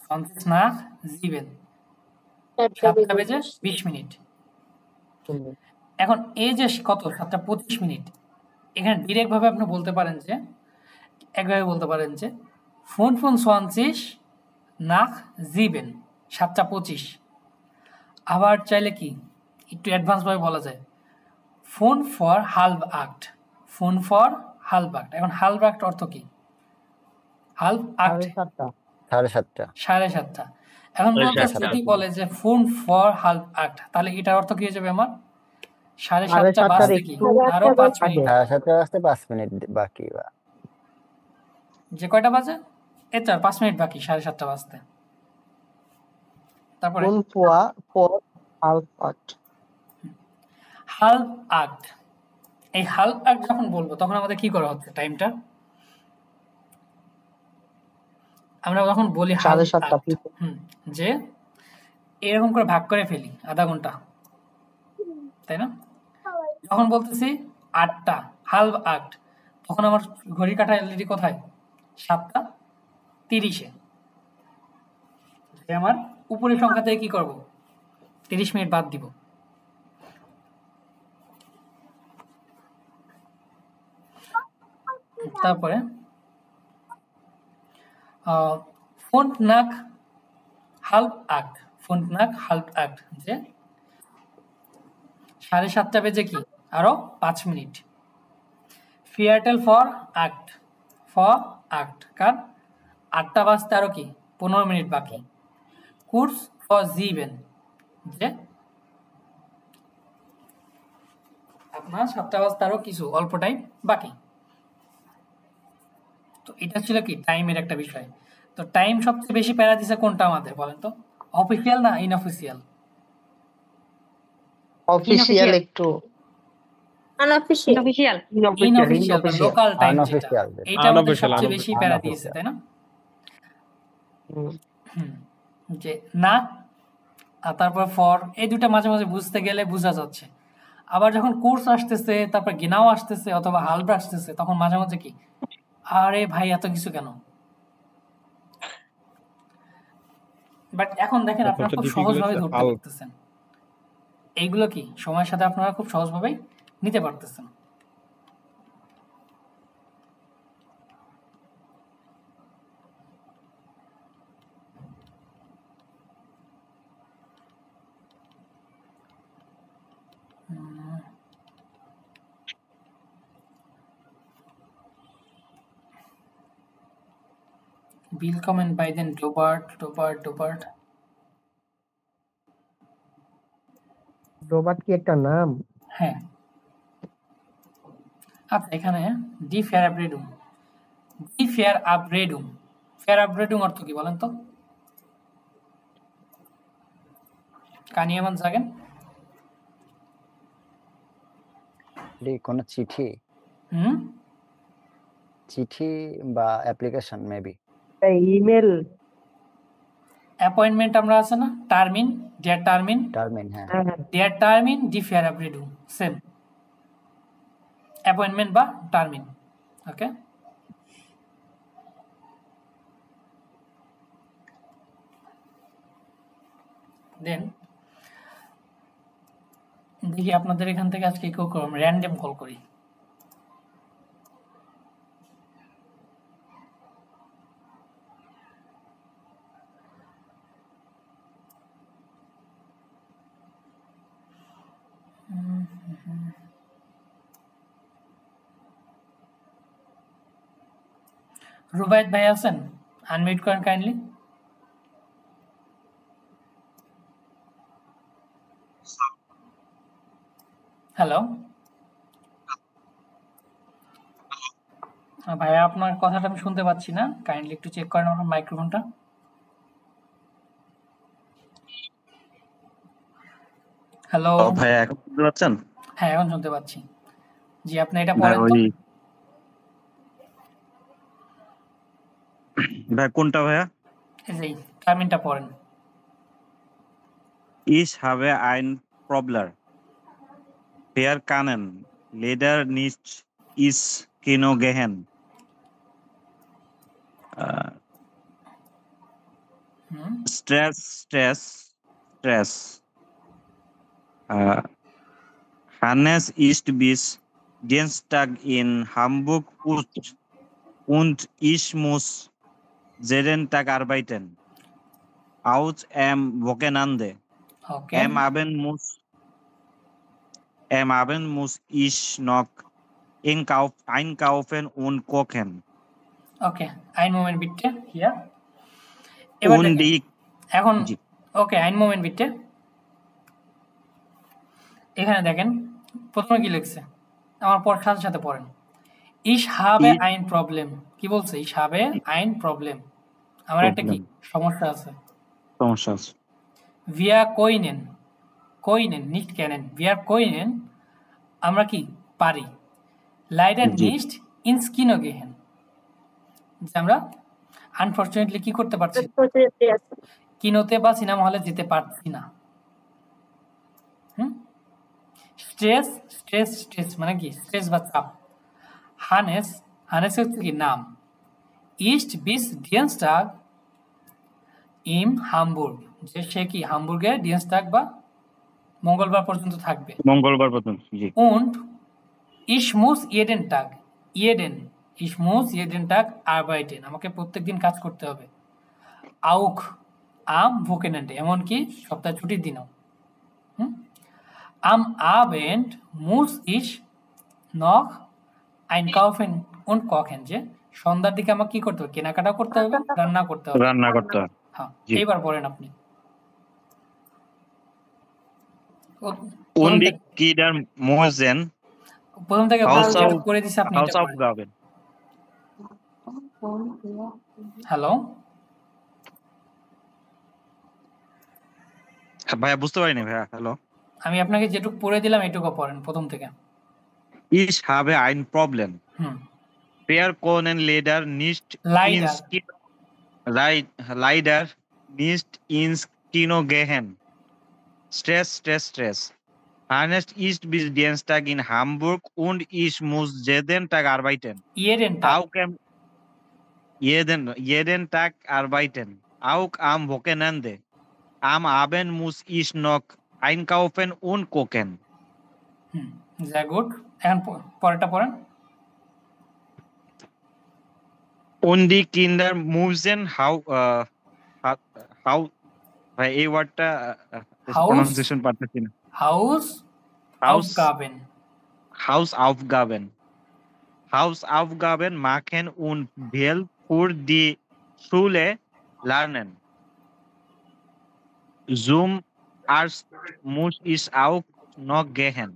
20 নাক জিবেন 7টা বেজে 20 মিনিট। এখন এই যে কত 7টা 25 মিনিট, এখানে ডিরেক্ট ভাবে আপনি বলতে পারেন যে, একভাবে বলতে পারেন যে 25 নাক জিবেন 7টা 25। আবার চাইলে কি একটু অ্যাডভান্স ভাবে বলা যায় ফোন ফর হালভ আক্ট, ফোন ফর হালভ আক্ট। এখন হালভ আক্ট অর্থ কি? হালভ আক্ট 7:30 7:30। এখন বলতে যদি বলে যে ফোন ফর হালভ আক্ট, তাহলে এটার অর্থ কি হয়ে যাবে আমার? 7:30 বাজতে কি আরো 5 মিনিট, 7:30 বাজতে 5 মিনিট বাকি। বা যে কয়টা বাজে এর 5 মিনিট বাকি 7:30 বাজতে। তারপরে হালফ আক্ট, হালভ আক্ট। এই হালভ আক্ট যখন বলবো তখন আমাদের কি করা হচ্ছে? টাইমটা আমরা যখন বলি হালভ আক্ট, যে এরকম করে ভাগ করে ফেলি আধা ঘন্টা, তাই না? যখন বলতেছি 8টা হালভ আক্ট, তখন আমার ঘড়ি কাঁটা এলইডি কোথায়? 7:30-এ। আমার উপরের সংখ্যা থেকে কি করব? 30 মিনিট বাদ দিব। তারপরে ফোন্ট নাক হালভ আক্ট, ফোন্ট নাক হালভ আক্ট, যে 7:30 বেজে কি আরো 5 মিনিট। ফিয়াটেল ফর আক্ট, ফর আক্ট কার 8টা বাজতে আরো কি 15 মিনিট বাকি। কুর্স ফর জিবেন, যে আপনার 7টা বাজতে আরো কিছু অল্প টাইম বাকি। তো এটা ছিল কি টাইমের একটা বিষয়। তো টাইম সবচেয়ে বেশি প্যারা দিছে কোনটা আমাদের বলেন তো? অফিসিয়াল না ইনঅফিসিয়াল? অফিসিয়াল একটু অফিসিয়াল ইনঅফিসিয়াল বা লোকাল টাইম যেটা, Unofficial যেটা। এইটা আমাদের Unofficial, সবচেয়ে বেশি প্যারা দিয়েছে, তাই না? যে না আর তারপর ফর, এই দুটো মাঝে মাঝে বুঝতে গেলে বোঝা যাচ্ছে। আবার যখন কোর্স আসতেছে, তারপর গিনাও আসতেছে অথবা হালব্রা আসতেছে, তখন মাঝে মাঝে কি আরে ভাই এত কিছু কেন? বাট এখন দেখেন আপনারা খুব সহজভাবে ধরতে পারতেছেন। এইগুলো কি সময়ের সাথে আপনারা খুব সহজভাবেই নিতে পারতেছেন। Willkommen bei den Dobart. Robot কি একটা নাম? হ্যাঁ, আচ্ছা এখানে ডি ফেয়ার আপগ্রেডুম, ডি ফেয়ার আপগ্রেডুম, ফেয়ার আপগ্রেডুম অর্থ কি বলেন তো? কানিয়ামান জাগেন? কোন চিঠি, চিঠি বা অ্যাপ্লিকেশন মেবি। ইমেল, অ্যাপয়েন্টমেন্ট আমরা আছে না টার্মিন, ডিয়ার টার্মিন, হ্যাঁ ডিয়ার টার্মিন ডি ফেয়ার আপগ্রেডুম সেম অ্যাপয়েন্টমেন্ট বা টার্মিন। ওকে, দেন দেখি আপনাদের এখান থেকে আজকে কেউ র্যান্ডম কল করি। রুবায়েত ভাই আছেন? আনমিউট করেন কাইন্ডলি। হ্যালো ভাইয়া, আপনার কথাটা আমি শুনতে পাচ্ছি না, কাইন্ডলি একটু চেক করেন আপনার মাইক্রোফোনটা। হ্যালো। ভাই এখন শুনতে পাচ্ছেন? হ্যাঁ, এখন শুনতে পাচ্ছি। জি, আপনি এটা ভাই পড়েন তো। ভাই কোনটা ভাইয়া? এই যে টার্মিনটা পড়েন। Ich habe ein Problem. Wir können leider nicht ins Kino gehen. Stress. Hannes ist bis Dienstag in Hamburg und ich muss jeden Tag arbeiten. Aus am Wochenende. Okay. Am Abend muss ich noch einkaufen und kochen. Okay, einen Moment bitte. Hier. এবার Und দেখেন, ich এখন ওকে einen Moment bitte. এখানে দেখেন প্রথমে কি লিখছে, আমার সাথে সাথে পড়েন। Ich habe ein Problem. কি বলছে? Ich habe ein Problem. আমার একটা কি সমস্যা আছে। Wir können nicht kennen. Wir können আমরা কি পারি। Leider nicht ins Kino gehen. যে আমরা আনফরচুনেটলি কি করতে পারছি, কিনোতে বা সিনেমা হলে যেতে পারছি না। স্ট্রেস মানে কি? স্ট্রেস বা চাপ। হানেস হচ্ছে কি নাম। ইস্ট বিস ডিয়েনস্টাগ ইম হামবুর্গ, যে সে কি হামবুর্গে ডিয়েনস্টাগ বা মঙ্গলবার পর্যন্ত থাকবে। Und ich muss jeden Tag arbeiten. আমাকে প্রত্যেকদিন কাজ করতে হবে। Auch am Wochenende, এমনকি সপ্তাহ ছুটির দিনও। Am Abend muss ich noch einkaufen und kochen, যে সন্ধ্যার দিকে আমাকে কি করতে হবে? কেনাকাটা করতে হবে, রান্না করতে হবে। হ্যাঁ, এইবার বলেন আপনি। Und die Kinder müssen প্রথম থেকে করে দিছি, আপনি এটা Hausaufgaben. হ্যালো ভাইয়া বুঝতে পারিনি ভাইয়া। হ্যালো, আমি আপনাকে যেটুকু পড়ে দিলাম এটুকু পড়েন প্রথম থেকে। Ich habe ein Problem. Wir können leider nicht ins Kino gehen. Stress. Ernest ist bis Dienstag in Hamburg und ich muss jeden Tag arbeiten. Jeden Tag arbeiten. Auch am Wochenende. Am Abend muss ich noch einkaufen und kochen. Sehr gut. এখন পরেরটা পড়েন। Und die Kinder müssen ভাই এই ওয়ার্ডটা প্রনাউন্সিয়েশন পারতেছি না। Hausaufgaben machen und für die Schule lernen. Zum Arzt muss ich auch noch gehen.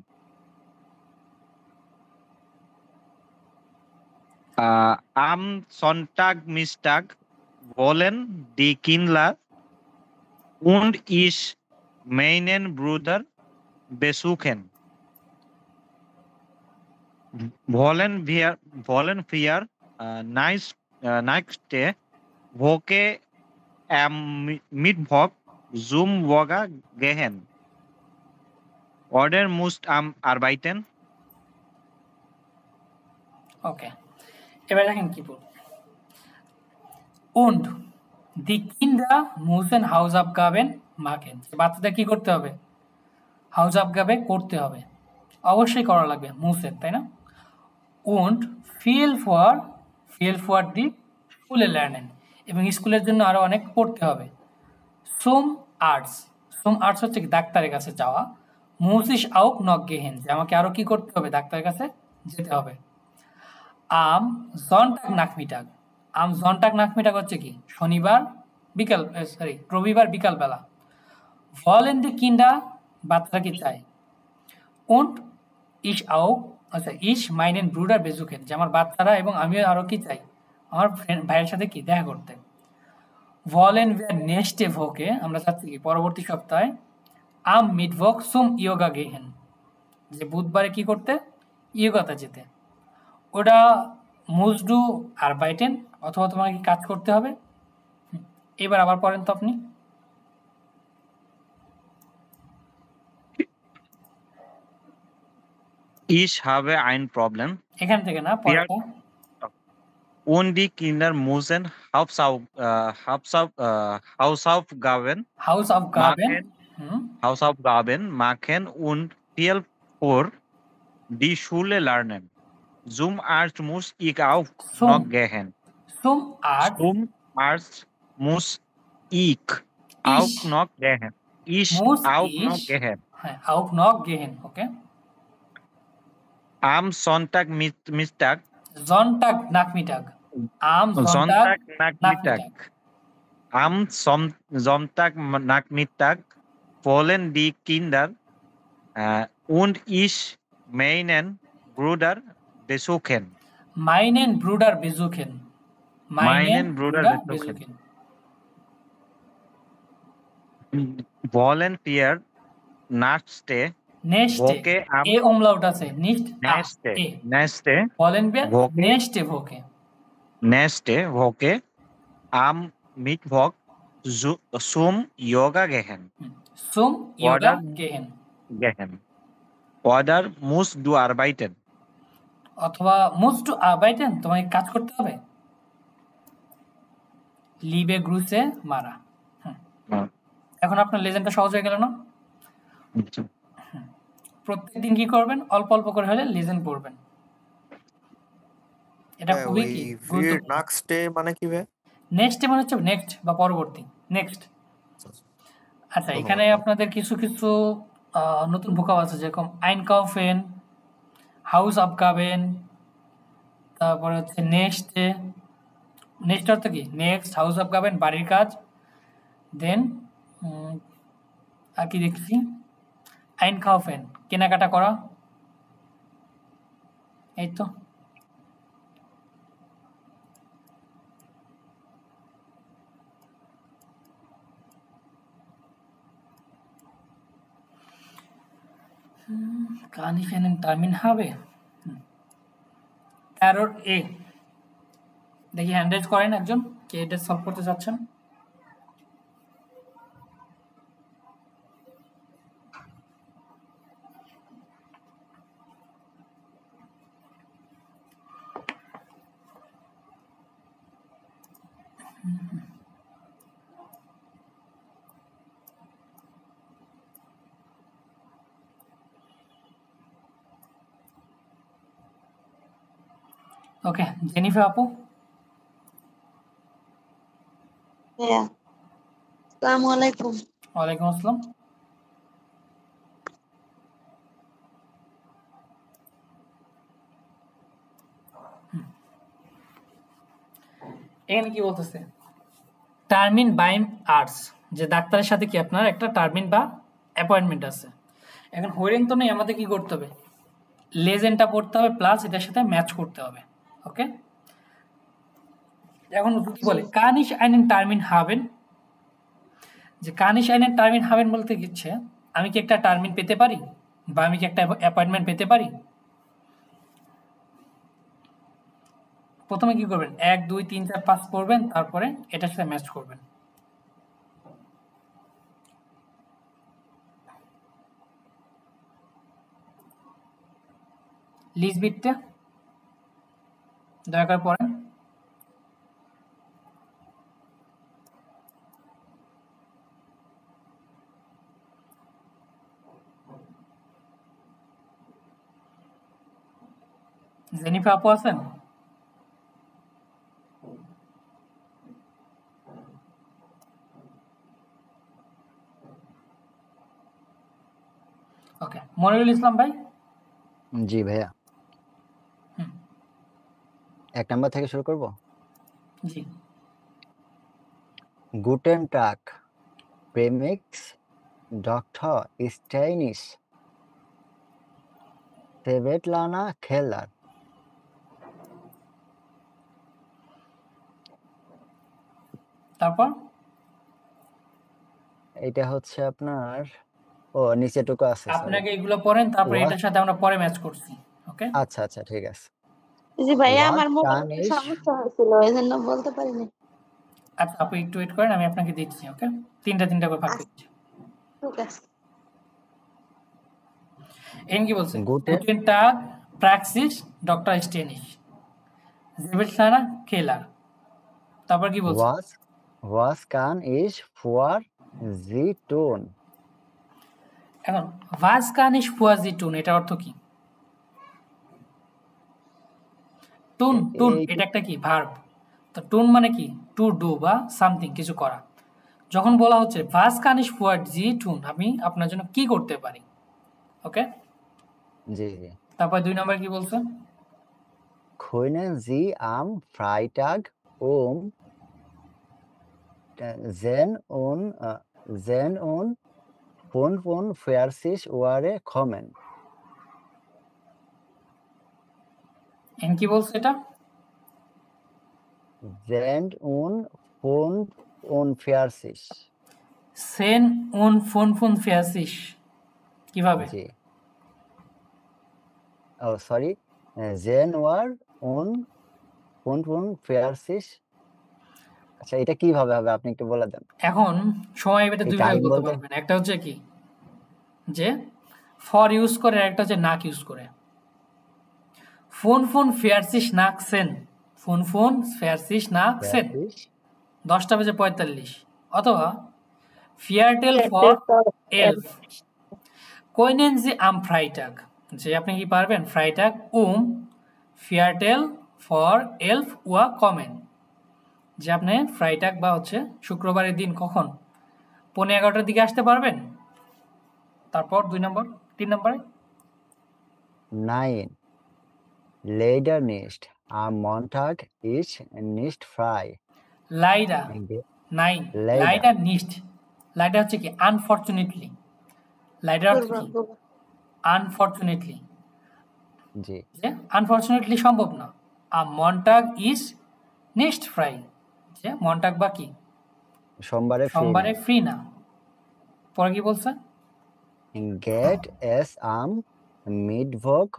Am Sonntagmittag wollen die Kinder und ich meinen Bruder besuchen. Wollen wir nächste Woche am Mittwoch zum Yoga gehen. Oder musst am arbeiten? Okay. এবার দেখেন কি বল। Und die Kinder müssen Hausaufgaben machen. বাচ্চাদের কি করতে হবে? Hausaufgaben করতে হবে, অবশ্যই করা লাগবে, মুসেন, তাই না? Und viel for die Schule lernen, এবং স্কুলের জন্য আরো অনেক পড়তে হবে। Zum Arzt হচ্ছে কি ডাক্তারের কাছে যাওয়া। muss ich auch noch gehen, যে আমাকে আরো কি করতে হবে? ডাক্তারের কাছে যেতে হবে। Am Sonntag হচ্ছে কি রবিবার বিকাল বেলা। Wollen die Kinder, বাচ্চারা কি চায়? Und ich meinen Bruder besuchen, যে আমার বাচ্চারা এবং আমিও আরো কি চাই? আমার ভাইয়ের সাথে কি দেখা করতে। Wollen wir nächste Woche, আমরা চাচ্ছি কি পরবর্তী সপ্তাহে আম মিটভক সুম ইয়োগা গেহেন, যে বুধবারে কি করতে, ইয়োগাতে যেতে। ওটা মুজডু আর বাইটেন, অথবা তোমাকে কি কাজ করতে হবে। এবার আবার পড়েন তো আপনি। Ich habe ein Problem. এখান থেকে না, পরেরটা। Und die Kinder müssen Hausaufgaben machen und viel vor die Schule lernen. Zum Arzt muss ich auch noch gehen. Zum Arzt muss ich auch noch gehen. Auch noch gehen, okay. Am Sonntag Mittag. Sonntagnachmittag. Am Sonntagnachmittag. Am Sonntagnachmittag wollen die Kinder und ich meinen Bruder besuchen. Meinen Bruder besuchen. Wollen wir nächste Woche am Umlaut আছে, nicht nächste wollen wir nächste Woche am Mittwoch zum Yoga gehen. Oder musst du arbeiten? অথবা musst du arbeiten, তোমাকে কাজ করতে হবে। লিবে গ্রুসে মারা। এখন আপনার লেজেন্ডটা সহজ হয়ে গেল না? প্রত্যেকদিন কি করবেন, অল্প অল্প করে হলে লেজেন্ড পড়বেন। এটা খুবই কি গুরুত্বপূর্ণ। নেক্সট ডে মানে কি ভাই? নেক্সট ডে মানে হচ্ছে নেক্সট বা পরবর্তী, নেক্সট। আচ্ছা, এখানে আপনাদের কিছু কিছু নতুন ভোকাব আছে, যেরকম আইনকাউফেন, হাউস আপগাবেন, তারপরে হচ্ছে নেক্সট ডে। নেক্সট অর্থ কি? নেক্সট, হাউস আপগাবেন বাড়ির কাজ, দেন আর কি দেখছি, আইনকাউফেন কেনাকাটা করা, এই তো। Kann ich einen Termin haben? Error A, দেখি হ্যান্ড রেজ করেন একজন, কে এটা সলভ করতে চাচ্ছেন। ওকে, জেনিফার আপু। আসসালামু আলাইকুম। ওয়ালাইকুম আসসালাম। এখানে কি বলতেছে, টার্মিন বাইম আর্টস, যে ডাক্তারের সাথে কি আপনার একটা টার্মিন বা অ্যাপয়েন্টমেন্ট আছে। এখন হইরেন তো নেই, আমাদের কি করতে হবে, লেজেন্ডটা পড়তে হবে প্লাস এটার সাথে ম্যাচ করতে হবে। ওকে, এখন কি বলে, কানিশ আইনেন টার্মিন হাবেন, যে কানিশ আইনেন টার্মিন হাবেন বলতে গেছে আমি কি একটা টার্মিন পেতে পারি বা আমি কি একটা অ্যাপয়েন্টমেন্ট পেতে পারি। প্রথমে কি করবেন, 1 2 3 4 5 পড়বেন, তারপরে এটার সাথে ম্যাচ করবেন। লিজবিটটা দয়া করে পড়েন। জেনিফার আপু আছেন? ওকে, মনিরুল ইসলাম ভাই। জি ভাইয়া, 1 নাম্বার থেকে শুরু করব। জি। গুটেন টাগ প্রেমিক্স ডক্টর স্টাইনিস সেভেটলানা খেলার। তারপর এটা হচ্ছে আপনার ও নিচেটুকু আছে, সরি। আপনাকে এগুলো পড়েন, তারপর What? এটার সাথে আমরা পরে ম্যাচ করছি। ওকে, আচ্ছা আচ্ছা, ঠিক আছে। জি ভাইয়া, What আমার can মোবাইলে is সমস্যা হয়েছিল, এই জন্য বলতে পারিনি। আচ্ছা আপু একটু ওয়েট করেন, আমি আপনাকে দিচ্ছি। ওকে, তিনটা করে ভাগ দিচ্ছি। ঠিক আছে। এন কি বলছে? Guten গুটেন টাগ প্রাক্সিস ডক্টর স্টেনিশ জেবেটসানা কেলার। তারপর কি বলছে? was kann ich für Sie tun? এখন ভাজ কানিশ ফুয়াজি টুন, এটা অর্থ কি? টুন টুন এটা একটা কি ভার্ব। তো টুন মানে কি? টু ডু বা সামথিং, কিছু করা। যখন বলা হচ্ছে ভাজ কানিশ ফুয়াজি টুন, আমি আপনার জন্য কি করতে পারি। ওকে, জি জি। তারপর 2 নম্বর কি বলছে? Können Sie am Freitag um 10:45 Uhr kommen? N কি বলছে এটা? 10:45 সেন উন ফোন ফোন ফিয়াসিস কিভাবে? জি। ও সরি, 10:45। আচ্ছা, এটা কিভাবে হবে আপনি একটু বলে দেন। এখন সময় এটা এই দুই ভাবে টাইম বলতে বলতে পারবেন। একটা হচ্ছে কি যে ফর ইউজ করে, আর একটা হচ্ছে নাক ইউজ করে। ফোন ফোন ফেয়ারসিস নাক সেন, ফোন ফোন ফেয়ারসিস নাক সেন 10:45, অথবা ফিয়ারটেল ফর এলফ কইনেন যে আম ফ্রাইটাগ, যে আপনি কি পারবেন ফ্রাইটাগ ফিয়ারটেল ফর এলফ ওয়া কমেন, যে আপনি ফ্রাইটাগ বা হচ্ছে শুক্রবারের দিন কখন 11:15 দিকে আসতে পারবেন। তারপর 2 নম্বর 3 নম্বরে Nein, leider nicht. Am Montag ist nicht frei. লাইডা নাইন Leider লাইডা নিস্ট, লাইডা হচ্ছে কি আনফরচুনেটলি, লাইডার অর্থ কি আনফরচুনেটলি, জি। যে আনফরচুনেটলি সম্ভব না। আর মন্টাগ ইজ নেক্সট ফ্রাই, যে মন্টাগ বা কি সোমবারে ফ্রি না। পরে কি বলছে? Geht es am Mittwoch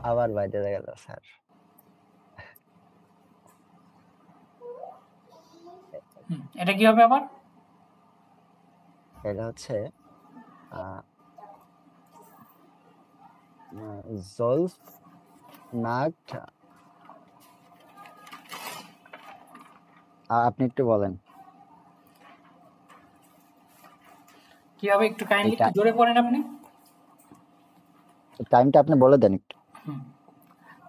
আবার বাইরে গেল স্যার। এটা কি হবে আবার? এটা হচ্ছে জলফ নাট। আপনি একটু বলেন কি হবে, একটু কাইন্ডলি একটু জোরে পড়েন আপনি। টাইমটা আপনি বলে দেন একটু।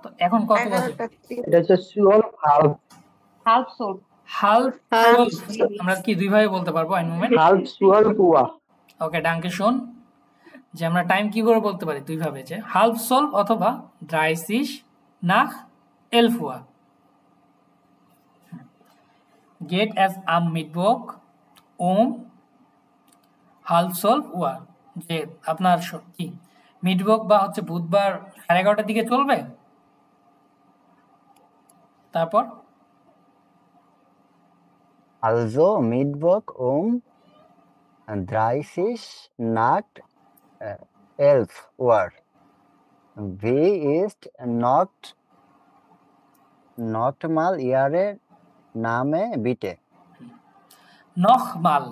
তো এখন কত বাজে? এটা হচ্ছে সোলভ হাফ সোল। হাল্ফ আমরা কি দুই ভাবে বলতে পারবো আইন মোমেন্ট। হাল্ফ সোলভ ওয়া। ওকে, ডাঙ্কে শোন, যে আমরা টাইম কি করে বলতে পারি দুই ভাবে, যে হাল্ফ সোলভ অথবা ড্রাইসিস নাখ এলফুয়া। গেট অ্যাজ আম মিডবক হাল্ফ সোলভ ওয়া, যে আপনার কি মিডবক বা হচ্ছে বুধবার 11:30 দিকে চলবে। তারপর Also Mittwoch 30 nach 11 Uhr. Wie ist not mal Ihre Name bitte? নখমাল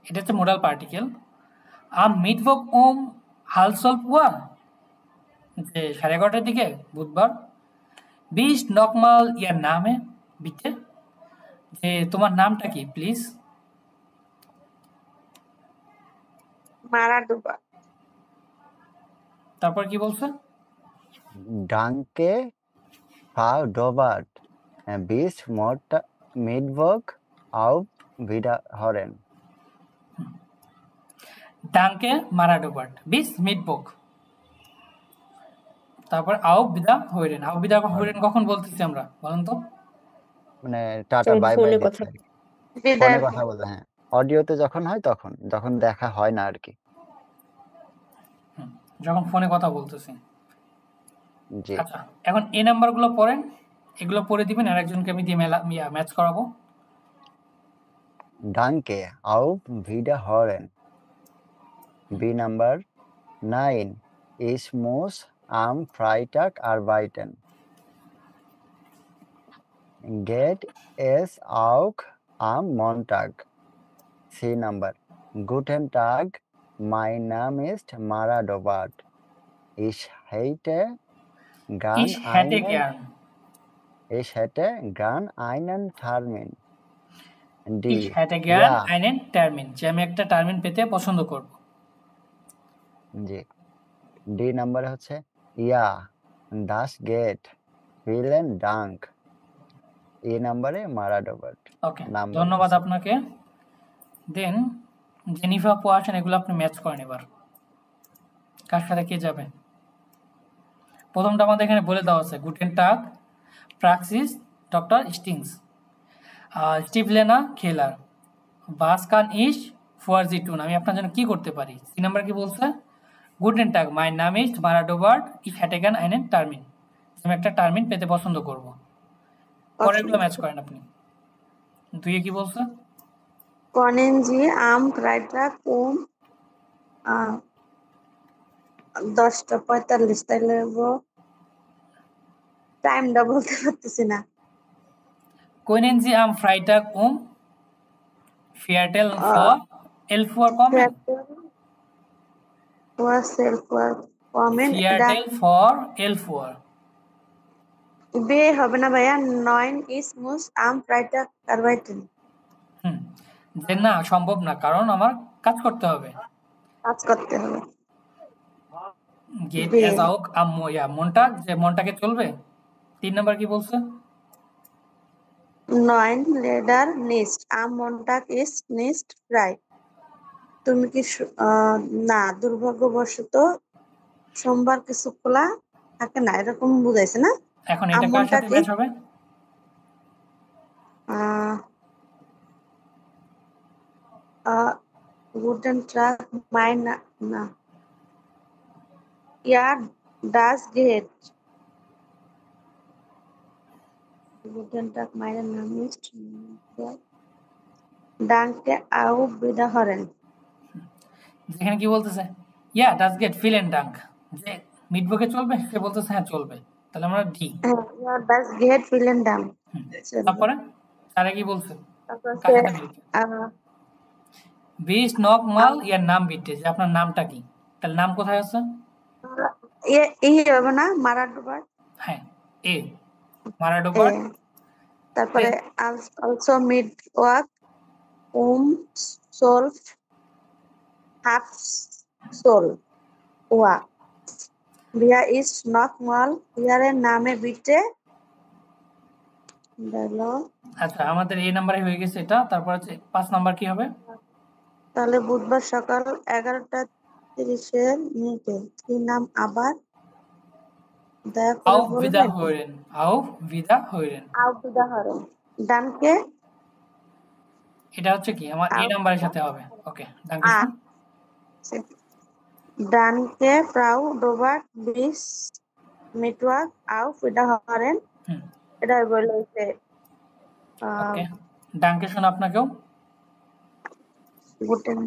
এটা হচ্ছে মোডাল পার্টিকেল। আম মিডবক হালসলভ ওয়া, যে 11:30 দিকে বুধবার। বিশ নকমাল ইয়ার নামে বিতে, যে তোমার নামটা কি প্লিজ। মারাডোবা। তারপর কি বলছে? Danke, Frau Dobart. Bis Mittwoch auf Wiederhören. ডাঙ্কে মারাডোবার্ট বিস মিডবক। তারপর আও বিদা হইরেন, আও বিদা হইরেন কখন বলতেছি আমরা বলেন তো? মানে টাটা বাই বাই দিতে আর কি, ফোনে কথা বলে। হ্যাঁ, অডিওতে যখন হয় যখন দেখা হয় না আর কি, যখন ফোনে কথা বলতেছি। জি। আচ্ছা, এখন এই নাম্বারগুলো পড়েন, এগুলো পড়ে দিবেন, আর একজনকে আমি দিয়ে ম্যাচ করাবো। Danke, auf Wiederhören. B number 9. Ich muss am Freitag arbeiten. Geht es auch am Montag? C number. Guten Tag, mein Name ist Mara Dobart. Ich hätte gern einen Termin. D. Ich hätte gern Ja. einen Termin, যে আমি একটা টার্মিন পেতে পছন্দ করব। জি। D নাম্বার হচ্ছে Ja, das geht. Vielen Dank. এই নাম্বারে মারা ডবার্ট। ওকে, ধন্যবাদ আপনাকে। দেন জেনিফা আপু আসেন, এগুলো আপনি ম্যাচ করেন এবার। কার সাথে কে যাবে? প্রথমটা আমাদের এখানে বলে দেওয়া আছে, গুটেন টাগ, প্রাক্সিস ডক্টর স্টিংস, স্টিভলেনা খেলার, বাসকান ইস ফুয়ারজিটুন। আমি আপনার জন্য কি করতে পারি? সি নাম্বার কি বলছে? গুটেন টাগ, মাই নাম ইস মারা ডোবার্ট, ইস হ্যাটেগান আইনেন টার্মিন। আমি একটা টার্মিন পেতে পছন্দ করব। পরেরগুলো ম্যাচ করেন আপনি। দুইয়ে কি বলছে? Können Sie am Freitag um 10:45 তাইলে টাইমটা বলতে পারতেছি না। Können Sie am Freitag um Viertel vor 11 Uhr kommen? Viertel vor 11 Uhr. বে হবে না ভাইয়া, 9 ist muss am Freitag arbeiten. যে না, সম্ভব না, কারণ আমার কাজ করতে হবে। Geht es auch am Montag? যে মনটাকে চলবে। 3 নাম্বার কি বলছে? 9 leider nicht am Montag ist nicht frei. তুমি কি না, দুর্ভাগ্যবশত সোমবার কিছু খোলা থাকে না, এরকম বুঝাইছে না? এখন এটা কার সাথে ম্যাচ হবে? Guten Tag, mein na. Ja, das geht. Guten Tag, mein Name ist. Danke, auf Wiederhören. যেখানে কি বলতেছে? Ja, das geht, vielen Dank. যে মিটবুকে চলবে, সে বলতেছে হ্যাঁ চলবে। তাহলে আমরা D. Ja, das geht, vielen Dank. তারপরে আরে কি বলছে? বিশ নক মাল ইয়ার নাম বিটে, যে আপনার নামটা কি? তাহলে নাম কোথায় আছে? এই হবে না, মারা ডোবার। হ্যাঁ, এ মারা ডোবার। তারপরে also mid work solve half soul ওয়া রিয়া ইজ নক মাল ইয়ারের নামে বিটে হলো। আচ্ছা, আমাদের এই নাম্বারে হয়ে গেছে এটা। তারপর আছে 5 নাম্বার কি হবে? তাহলে বুধবার সকাল 11:30 কি নাম আবার দয়া করে auf Wiederhören, auf Wiederhören, auf Wiederhören। ডানকে এটা হচ্ছে কি আমার এই নাম্বারের সাথে হবে। ওকে, ডানকে ডানকে Frau Dobart bis Mittwoch auf Wiederhören। এটা বলেছে। ওকে, ডানকে শুন আপনাকেও। গুটেন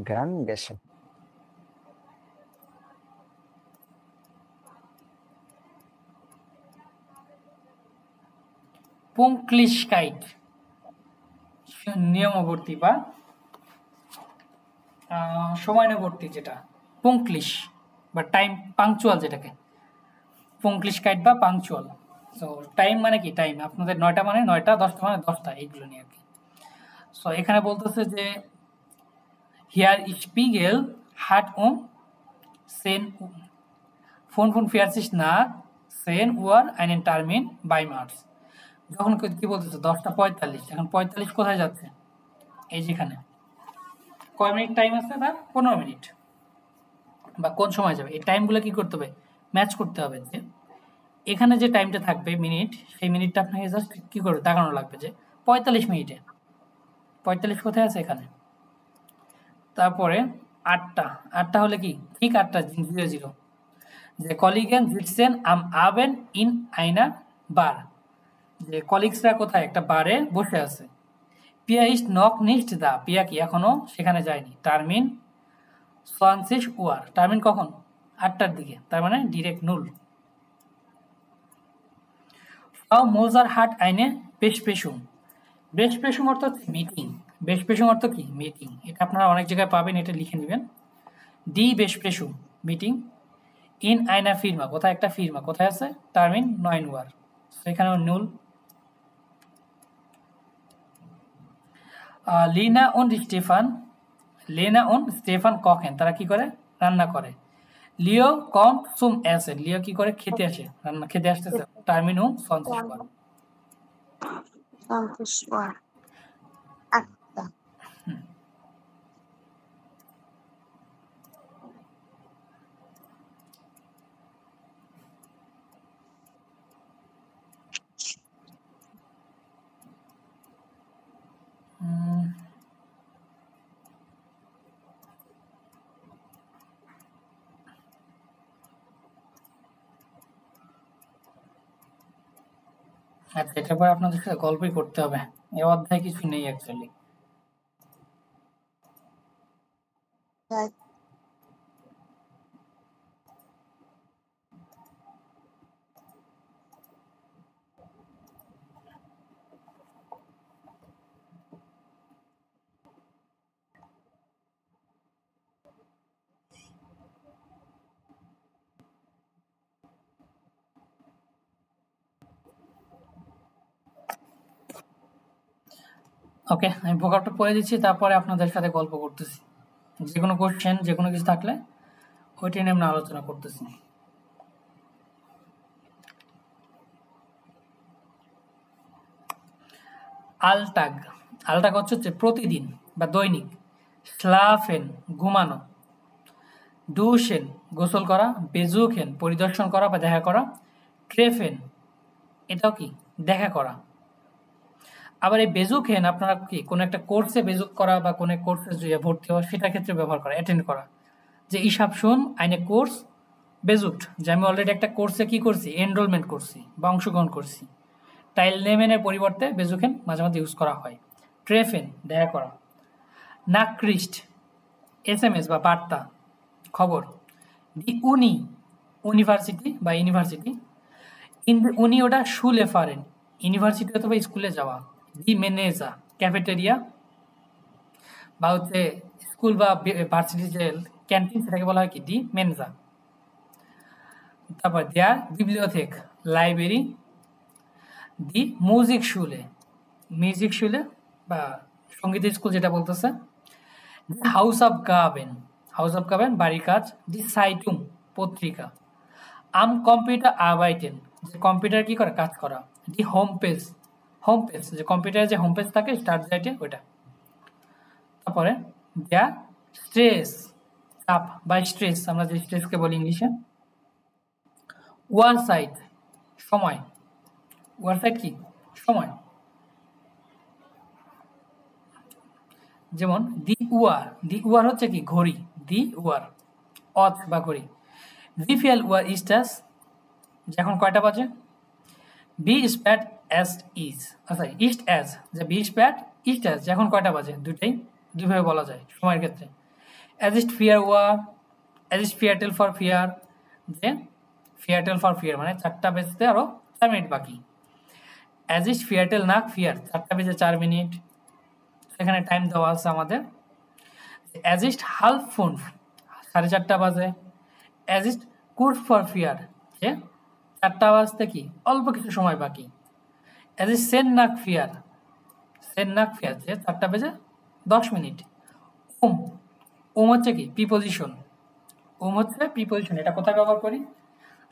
গ্রান গেছে। Pünktlichkeit, নিয়মাবর্তী বা সময়ানুবর্তী, যেটা পুংক্লিশ বা টাইম পাংচুয়াল, যেটাকে পুংক্লিশকাইট বা পাংচুয়াল। সো টাইম মানে কি? টাইম আপনাদের 9টা মানে 9টা, 10টা মানে 10টা, এইগুলো নিয়ে আর কি। সো এখানে বলতেছে যে হিয়ার স্পিগেল হাট Sen phone 45 nach 10 Uhr einen Termin bei Mars। যখন কি বলতেছে 10:45, এখন 45 কোথায় যাচ্ছে? এই যেখানে কয় মিনিট টাইম আছে? তার 15 মিনিট। বা কোন সময় যাবে, এই টাইমগুলো কি করতে হবে? ম্যাচ করতে হবে। যে এখানে যে টাইমটা থাকবে মিনিট, সেই মিনিটটা আপনাকে জাস্ট কি করে দেখানো লাগবে যে 45 মিনিটে 45 কোথায় আছে? এখানে। তারপরে 8টা হলে কি? ঠিক 8টা 00, যে কলিগেন সিটসেন আম আবেন ইন আইনার বার, যে কলিগসরা কোথায়? একটা বারে বসে আছে। পিয়া ইস নক নিস্ট দা, পিয়া কি এখনো সেখানে যায়নি। টার্মিন 20 Uhr, টার্মিন কখন? 8টার দিকে, তার মানে ডিরেক্ট নুল। ফ্রাউ মোজার হাট আইনে বেশপেশুম, বেশপেশুম অর্থ হচ্ছে মিটিং, বেশপেশুম অর্থ কি? মিটিং। এটা আপনারা অনেক জায়গায় পাবেন, এটা লিখে নেবেন। ডি বেশপেশুম মিটিং, ইন আইনা ফিরমা, কোথায় একটা ফিরমা, কোথায় আছে? টার্মিন 9 Uhr, সেখানেও নুল। লিনা und স্টেফান কখেন, তারা কি করে? রান্না করে। লিও কম্ট zum Essen, লিও কি করে? খেতে আসে, রান্না খেতে আসতেছে। Termin 20 Uhr। 20 Uhr, 8টা। আচ্ছা, এটার পরে আপনাদের সাথে গল্পই করতে হবে, এই অধ্যায় কিছু নেই অ্যাকচুয়ালি। ওকে, আমি ভোকাবটা পড়ে দিচ্ছি, তারপরে আপনাদের সাথে গল্প করতেছি। যে কোনো কোশ্চেন, যে কোনো কিছু থাকলে ওইটা নিয়ে আমরা আলোচনা করতেছি। আলটাগ, আলটাগ হচ্ছে প্রতিদিন বা দৈনিক। স্লাফেন ঘুমানো, ডুশেন গোসল করা, বেজুকেন পরিদর্শন করা বা দেখা করা, ট্রেফেন এটাও কি? দেখা করা। আবার এই বেজুকেন আপনারা কি কোনো একটা কোর্সে বেজুক করা বা কোনো কোর্সে ভর্তি হওয়া, সেটার ক্ষেত্রে ব্যবহার করা, অ্যাটেন্ড করা। যে ইসাব শুন আইনে কোর্স বেজুক্ট, যে আমি অলরেডি একটা কোর্সে কি করছি? এনরোলমেন্ট করছি বা অংশগ্রহণ করছি। টাইলনেমেনের পরিবর্তে বেজুকেন মাঝে মাঝে ইউজ করা হয়। ট্রেফেন দেখা করা। নাকরিস্ট SMS বা বার্তা, খবর। দি উনি ইউনিভার্সিটি বা ইউনিভার্সিটি। ইন দি উনি ওটা শুলে ফারেন, ইউনিভার্সিটি অথবা স্কুলে যাওয়া। দি মেনেজা ক্যাফেটেরিয়া বা হচ্ছে স্কুল বা ভার্সিটি যে ক্যান্টিন, সেটাকে বলা হয় কি? দি মেনজা। তারপর দেয়ার বিবলিওথেক লাইব্রেরি। দি মিউজিক শুলে, মিউজিক শুলে বা সঙ্গীত স্কুল যেটা বলতেছে। দি হাউস অফ গাবেন, হাউস অফ গাবেন বাড়ির কাজ। দি সাইটুং পত্রিকা। আম কম্পিউটার আরবাইটেন, যে কম্পিউটার কি করে? কাজ করা। দি হোম পেজ, হোম পেজ যে কম্পিউটারে যে হোম পেজ থাকে স্টার্ট সাইটে ওইটা। তারপরে দ্য স্ট্রেস চাপ বা স্ট্রেস, আমরা যে স্ট্রেসকে বলি ইংলিশে। ওয়ার সাইড সময়, ওয়ার সাইড কি? সময়। যেমন দি উয়ার, দি উয়ার হচ্ছে কি? ঘড়ি। দি উয়ার অথ বা ঘড়ি। ভি ফিয়াল উয়ার ইস্টাস, এখন কয়টা বাজে? বি স্প্যাট অ্যাজ ইজ, আচ্ছা ইস্ট অ্যাজ, যে বি স্প্যাট ইস্ট অ্যাজ, এখন কয়টা বাজে? দুইটাই দুইভাবে বলা যায় সময়ের ক্ষেত্রে। অ্যাজ ইস্ট ফিয়ার ওয়ার, অ্যাজ ইস্ট ফিয়ারটেল ফর ফিয়ার, যে ফিয়ারটেল ফর ফিয়ার মানে 4টা বেজতে আরও 4 মিনিট বাকি। অ্যাজ ইস্ট ফিয়ারটেল নাক ফিয়ার, 4টা বেজে 4 মিনিট, সেখানে টাইম দেওয়া আছে আমাদের। অ্যাজ ইস্ট হালফ ফোন, 4:30 বাজে। অ্যাজ ইস্ট কুড ফর ফিয়ার, যে 4টা বাজতে কি অল্প কিছু সময় বাকি। অ্যাজ ইস্ট সেন নাক ফিয়ার, সেন নাক ফিয়ার যে 4টা বেজে 10 মিনিট। ওম, ওম হচ্ছে কি? প্রিপোজিশন, ওম হচ্ছে প্রিপোজিশন। এটা কোথায় ব্যবহার করি?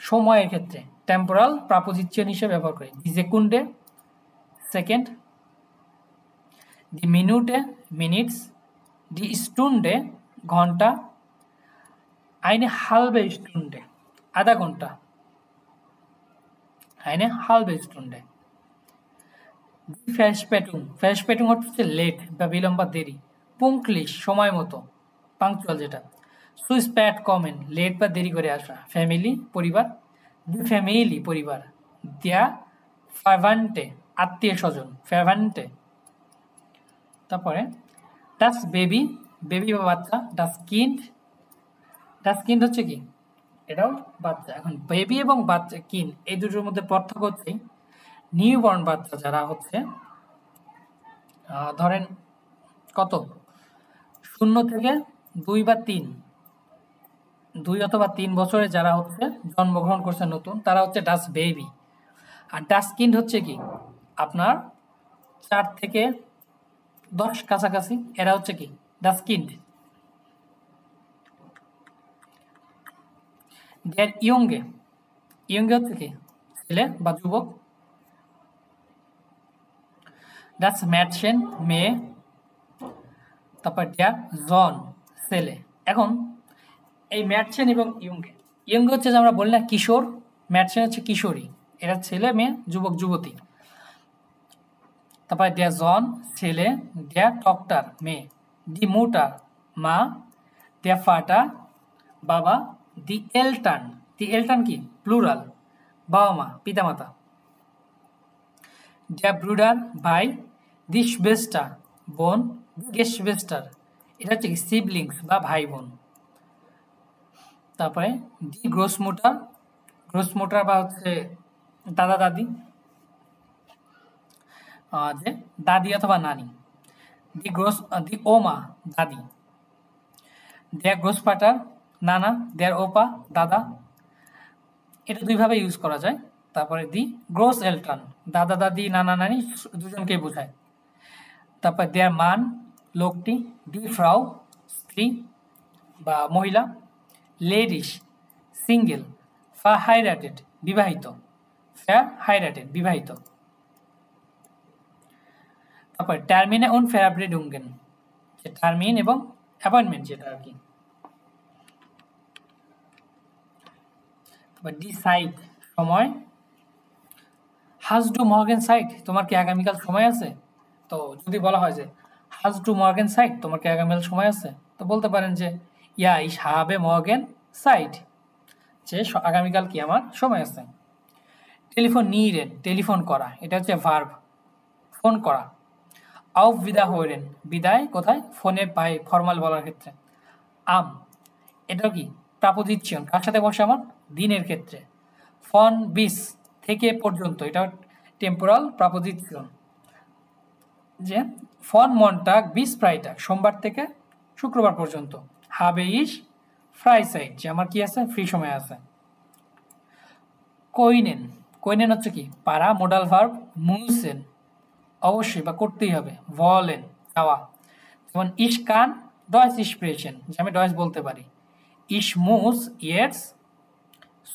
সময়ের ক্ষেত্রে টেম্পোরাল প্রাপোজিশন হিসেবে ব্যবহার করি। দি সেকুন্ডে সেকেন্ড, দি মিনিটে মিনিটস, দি স্টুন্ডে ঘন্টা, আইনে হালবে স্টুন্ডে আধা ঘন্টা, আইনে হালবে স্টুন্ডে। দি ফ্যাশপেটুং, ফ্যাশপেটুং হচ্ছে লেট বা বিলম্ব বা দেরি। পুংক্লিশ সময় মতো, পাংচুয়াল যেটা। সুইসপ্যাট কমেন লেট বা দেরি করে আসা। ফ্যামিলি পরিবার, দি ফ্যামিলি পরিবার। দিয়া ফাভান্টে আত্মীয় স্বজন, ফ্যাভান্টে। তারপরে ডাস বেবি, বেবি বা বাচ্চা। ডাস কিন্ড হচ্ছে কি, এটাও বাচ্চা। এখন বেবি এবং বাচ্চা কিন এই দুটোর মধ্যে পার্থক্য হচ্ছে নিউবর্ন বাচ্চা যারা হচ্ছে ধরেন কত 0 থেকে 2 বা 3, 2 অথবা 3 বছরে যারা হচ্ছে জন্মগ্রহণ করছে নতুন, তারা হচ্ছে ডাস বেবি। আর ডাস কিন্ড হচ্ছে কি আপনার 4 থেকে 10 কাছাকাছি, এরা হচ্ছে কি ডাস কিন্ড। দেয়ার ইয়ংগে হচ্ছে কি ছেলে বা যুবক। ডাস ম্যাডসেন মেয়ে। তারপর দেয়ার জন ছেলে। এখন এই ম্যাডসেন এবং ইয়ংগে হচ্ছে যে আমরা বলি না কিশোর, ম্যাডসেন হচ্ছে কিশোরী, এরা ছেলে মেয়ে যুবক যুবতী। তারপর দেয়ার জন ছেলে, দেয়ার ডক্টর মেয়ে, দি মুটার মা, দেয়ার ফাটার বাবা, দি এলটার্ন কি প্লুরাল বাবা মা পিতামাতা। দেয়ার ব্রুডার ভাই, দি শ্বেস্টার বোন, দি গেস্টবেস্টার এটা হচ্ছে কি সিবলিংস বা ভাই বোন। তারপরে দি গ্রোসমোটার বা হচ্ছে দাদা দাদি, যে দাদি অথবা নানি। দি ওমা দাদি। দেয়ার গ্রোসফাটার নানা, দেয়ার ওপা দাদা, এটা দুইভাবে ইউজ করা যায়। তারপরে দি গ্রোস এলটার্ন দাদা দাদি নানা নানি দুজনকে বোঝায়। তারপর দেয়ার মান লোকটি, দি ফ্রাউ স্ত্রী বা মহিলা, লেডিস সিঙ্গেল, হাইরাটেড বিবাহিত, হাইরাটেড বিবাহিত। তারপর টার্মিনে উন ফেরাব্রেডুঙ্গেন, টার্মিন এবং অ্যাপয়েন্টমেন্ট যেটা আর কি। ডিসাইড সময়, হাজ ডু মর্গেন সাইট তোমার কি আগামীকাল সময় আছে। তো যদি বলা হয় যে হাজ ডু মর্গেন সাইট তোমার কি আগামীকাল সময় আছে, তো বলতে পারেন যে ইয়া ইস হাবে মর্গেন সাইট, যে আগামীকাল কি আমার সময় আছে। টেলিফোন নিরেন টেলিফোন করা, এটা হচ্ছে ভার্ব ফোন করা। আউফ বিদা হইরেন বিদায় কোথায়, ফোনে পাই ফর্মাল বলার ক্ষেত্রে। আম এটা কি প্রাপোজিশন, কার সাথে বসে আমার দিনের ক্ষেত্রে। ফন বিস থেকে পর্যন্ত, এটা টেম্পোরাল প্রাপোজিশন। যে ফন মন্টাগ বিস ফ্রাইটাগ সোমবার থেকে শুক্রবার পর্যন্ত। হাবে ইস ফ্রাই সাইড যে আমার কি আছে ফ্রি সময় আছে। কইনেন হচ্ছে কি পারা, মোডাল ভার্ব। মুসেন অবশ্যই বা করতেই হবে। ভলেন চাওয়া, যেমন ইস কান ডয়েস ইসপ্রেশন যে আমি ডয়েস বলতে পারি। ইস মুস ইয়েটস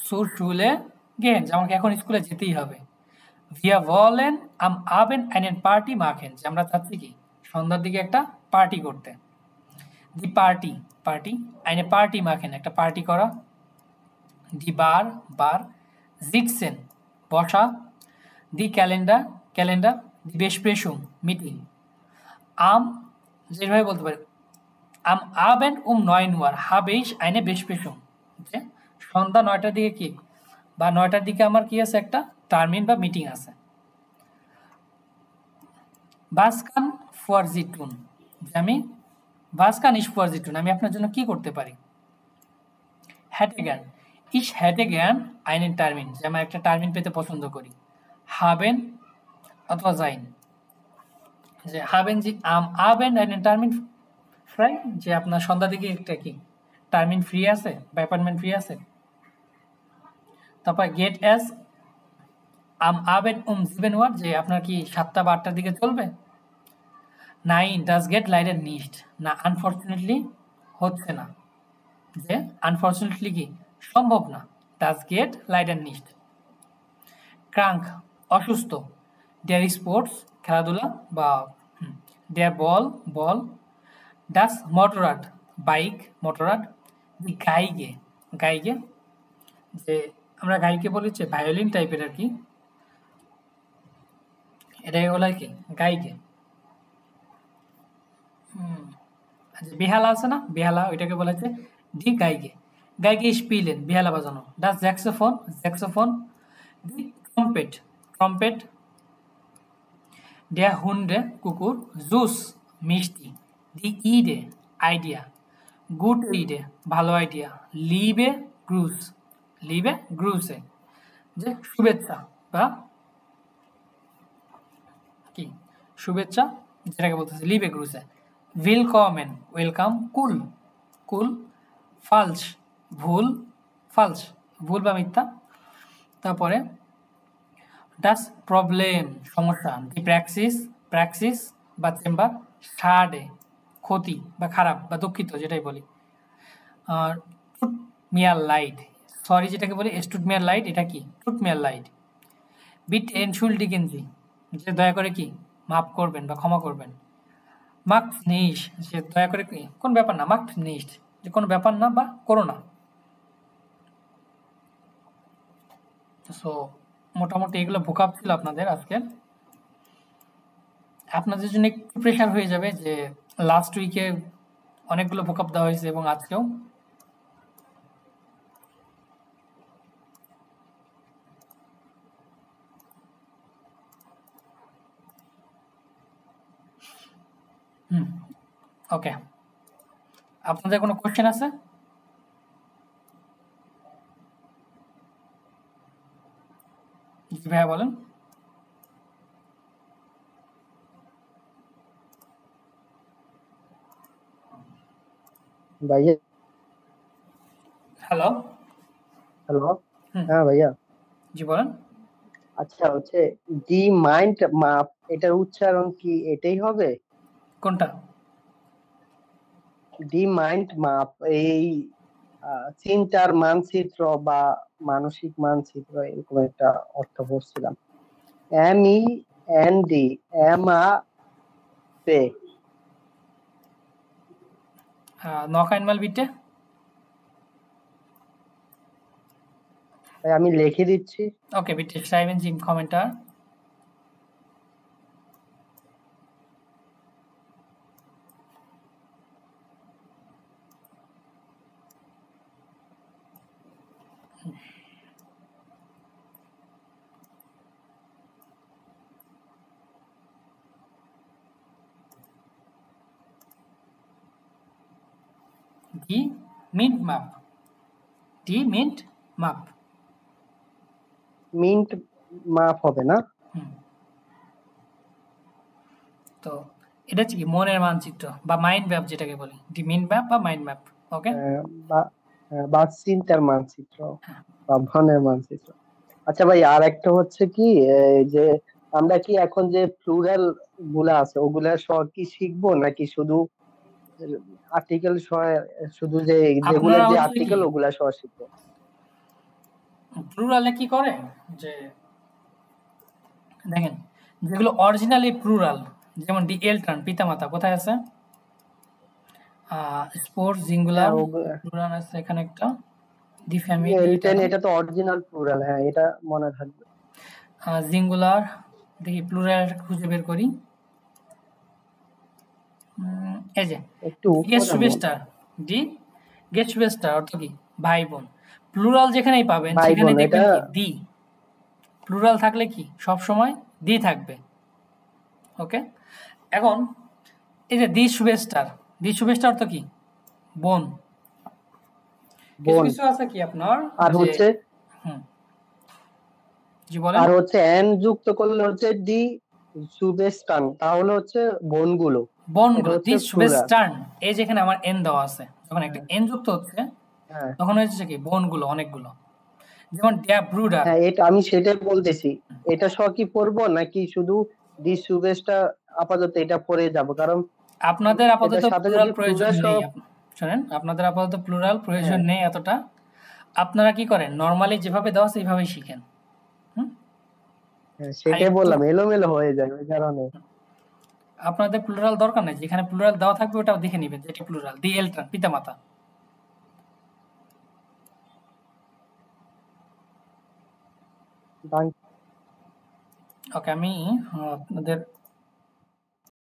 সুর শুলে গেন যে আমাকে এখন স্কুলে যেতেই হবে। ভিয়া ভলেন আম আবেন আইনেন পার্টি মাখেন যে আমরা চাচ্ছি কি সন্ধ্যার দিকে একটা পার্টি করতে। দি পার্টি আইনে পার্টি মাখেন একটা পার্টি করা। দি বার জিটসেন বসা। দি ক্যালেন্ডার দি বেসপ্রেসুম মিটিং। আম যেভাবে বলতে পারি আম আবেন 9 Uhr habe ich eine Besprechung যে সন্ধ্যা 9টার দিকে কি বা 9টার দিকে আমার কি আছে একটা টার্মিন বা মিটিং আছে। বাসকান ফর জিটুন যে আমি বাসকান ইস ফর জিটুন আমি আপনার জন্য কি করতে পারি। হ্যাটেগান ইস হ্যাটেগান আইনেন টার্মিন যে আমি একটা টার্মিন পেতে পছন্দ করি। হাবেন অথবা জাইন যে হাবেন জি আম আবেন আইনেন টার্মিন ফ্রাই যে আপনার সন্ধ্যা দিকে একটা কি টার্মিন ফ্রি আছে বা অ্যাপয়েন্টমেন্ট ফ্রি আছে। তারপর গেট এস আম আবেন 7 Uhr যে আপনার কি 7টা বা 8টার দিকে চলবে। 9 ডাজ গেট লাইডেন নিস্ট না আনফর্চুনেটলি হচ্ছে না, যে আনফর্চুনেটলি কি সম্ভব না। ডাজ গেট লাইডেন নিস্ট। ক্রাঙ্ক অসুস্থ। ডেয়ার স্পোর্টস খেলাধুলা বা ডেয়ার বল। ডাস মোটরাড বাইক মোটরাড। দি গাইগে যে আমরা গাইকে বলি যে ভায়োলিন টাইপের আর কি, এটাকে বলা কি গাইগে। আচ্ছা বেহালা আছে না বেহালা, ওইটাকে বলা হচ্ছে ডি গাইগে স্পিলেন বেহালা বাজানো। ডাস জ্যাক্সোফোন। দি ট্রম্পেট। ডেয়া হুন্ডে কুকুর। জুস মিষ্টি। দি ইডে আইডিয়া, গুড ইডে ভালো আইডিয়া, লিবে গ্রুস, লিবে গ্রুসে যে শুভেচ্ছা বা কি শুভেচ্ছা যেটাকে বলতেছে লিবে গ্রুসে। willkommen ওয়েলকাম, কুল কুল, ফালস ভুল, ফালস ভুল বা মিথ্যা। তারপরে ডাস প্রবলেম সমস্যা, দি প্র্যাক্সিস প্র্যাক্সিস বা চেম্বার, সাডে ক্ষতি বা খারাপ বা দুঃখিত যেটাই বলি। আর টুট মিয়ার লাইট সরি যেটাকে বলি স্টুট মিয়ার লাইট, এটা কি টুট মিয়ার লাইট। বিট এনশুল্ডিগেনজি যে দয়া করে কি মাফ করবেন বা ক্ষমা করবেন। মাক্স নিস যে দয়া করে কি কোন ব্যাপার না, মাক্স নিস যে কোনো ব্যাপার না বা করো না। সো মোটামুটি এগুলো ভোকাব ছিল আপনাদের আজকে। আপনাদের জন্য একটু প্রেশার হয়ে যাবে যে লাস্ট উইকে অনেকগুলো ভোকাব দেওয়া হয়েছে এবং আজকেও। ওকে, আপনাদের কোনো কোশ্চেন আছে? জি ভাইয়া বলেন। ভাইয়া হ্যালো হ্যালো, হ্যাঁ ভাইয়া জি বলেন। আচ্ছা হচ্ছে ডি মাইন্ড মাপ, এটার উচ্চারণ কি এটাই হবে? কোনটা? ডি মাইন্ড মাপ এই চিন্তার মানচিত্র বা মানসিক মানচিত্র এরকম একটা অর্থ পড়ছিলাম। MEND pay noch einmal bitte। আমি লিখে দিচ্ছি। Okay, bitte schreiben Sie im Kommentar। Die Mint Map, die Mint Map, mint মাপ হবে না? তো এটা হচ্ছে কি মনের মানচিত্র বা মাইন্ড ম্যাপ যেটাকে বলি, দি মিন্ট ম্যাপ বা মাইন্ড ম্যাপ। ওকে, বা চিন্তার মানচিত্র বা মনের মানচিত্র। আচ্ছা ভাই, আর একটা হচ্ছে কি যে আমরা কি এখন যে প্লুরাল গুলা আছে ওগুলা সব কি শিখবো নাকি শুধু আর্টিকেল শুধু যে যেগুলা আপনারা যে হচ্ছে কি আর্টিকেল ওগুলা সহ শিখবো? প্লুরালে কি করে যে দেখেন যেগুলো অরিজিনালি প্লুরাল, যেমন দি এলট্রান পিতামাতা কোথায় আছে? স্পোর্টস সিঙ্গুলার প্লুরাল আছে এখানে একটা, দি ফ্যামিলি এটা তো অরিজিনাল প্লুরাল, হ্যাঁ এটা মনে থাকবে। সিঙ্গুলার দেখি প্লুরাল খুঁজে বের করি। এই যে গেস্ট শুভেস্টার, ডি গেস্ট শুভেস্টার অর্থ কি ভাই বোন। প্লুরাল যেখানেই পাবেন সেখানে দেখবেন কি দি, প্লুরাল থাকলে কি সব সময় দি থাকবে। ওকে, এখন এই যে দি শুভেস্টার, দি শুভেস্টার অর্থ কি বোন। কিছু কিছু আছে কি আপনার আর হচ্ছে জি বলেন, আর হচ্ছে এন যুক্ত করলে হচ্ছে দি শুভেস্টান, তাহলে হচ্ছে বোনগুলো, বোনগুলো দি শুভেস্টান। এই যেখানে আমার এন দেওয়া আছে, যখন একটা এন যুক্ত হচ্ছে তখন হচ্ছে কি বোনগুলো অনেকগুলো। যেমন ড্যা ব্রুডার, হ্যাঁ এটা আমি সেটাই বলতেছি, এটা সহ কি পড়বো নাকি শুধু দি শুভেস্টা আপাতত এটা পড়ে যাব? কারণ আপনাদের আপাতত প্লুরাল প্রয়োজন নেই। শুনেন, আপনাদের আপাতত প্লুরাল প্রয়োজন নেই এতটা। আপনারা কি করেন নরমালি যেভাবে দেওয়া আছে এইভাবেই শিখেন। সেটাই বললাম, এলোমেলো হয়ে যায় ওই কারণে। আপনাদের প্লুরাল দরকার নেই, যেখানে প্লুরাল দেওয়া থাকবে ওটা দেখে নেবেন যেটি প্লুরাল। দি এলট্রান পিতামাতা। ওকে, আমি আপনাদের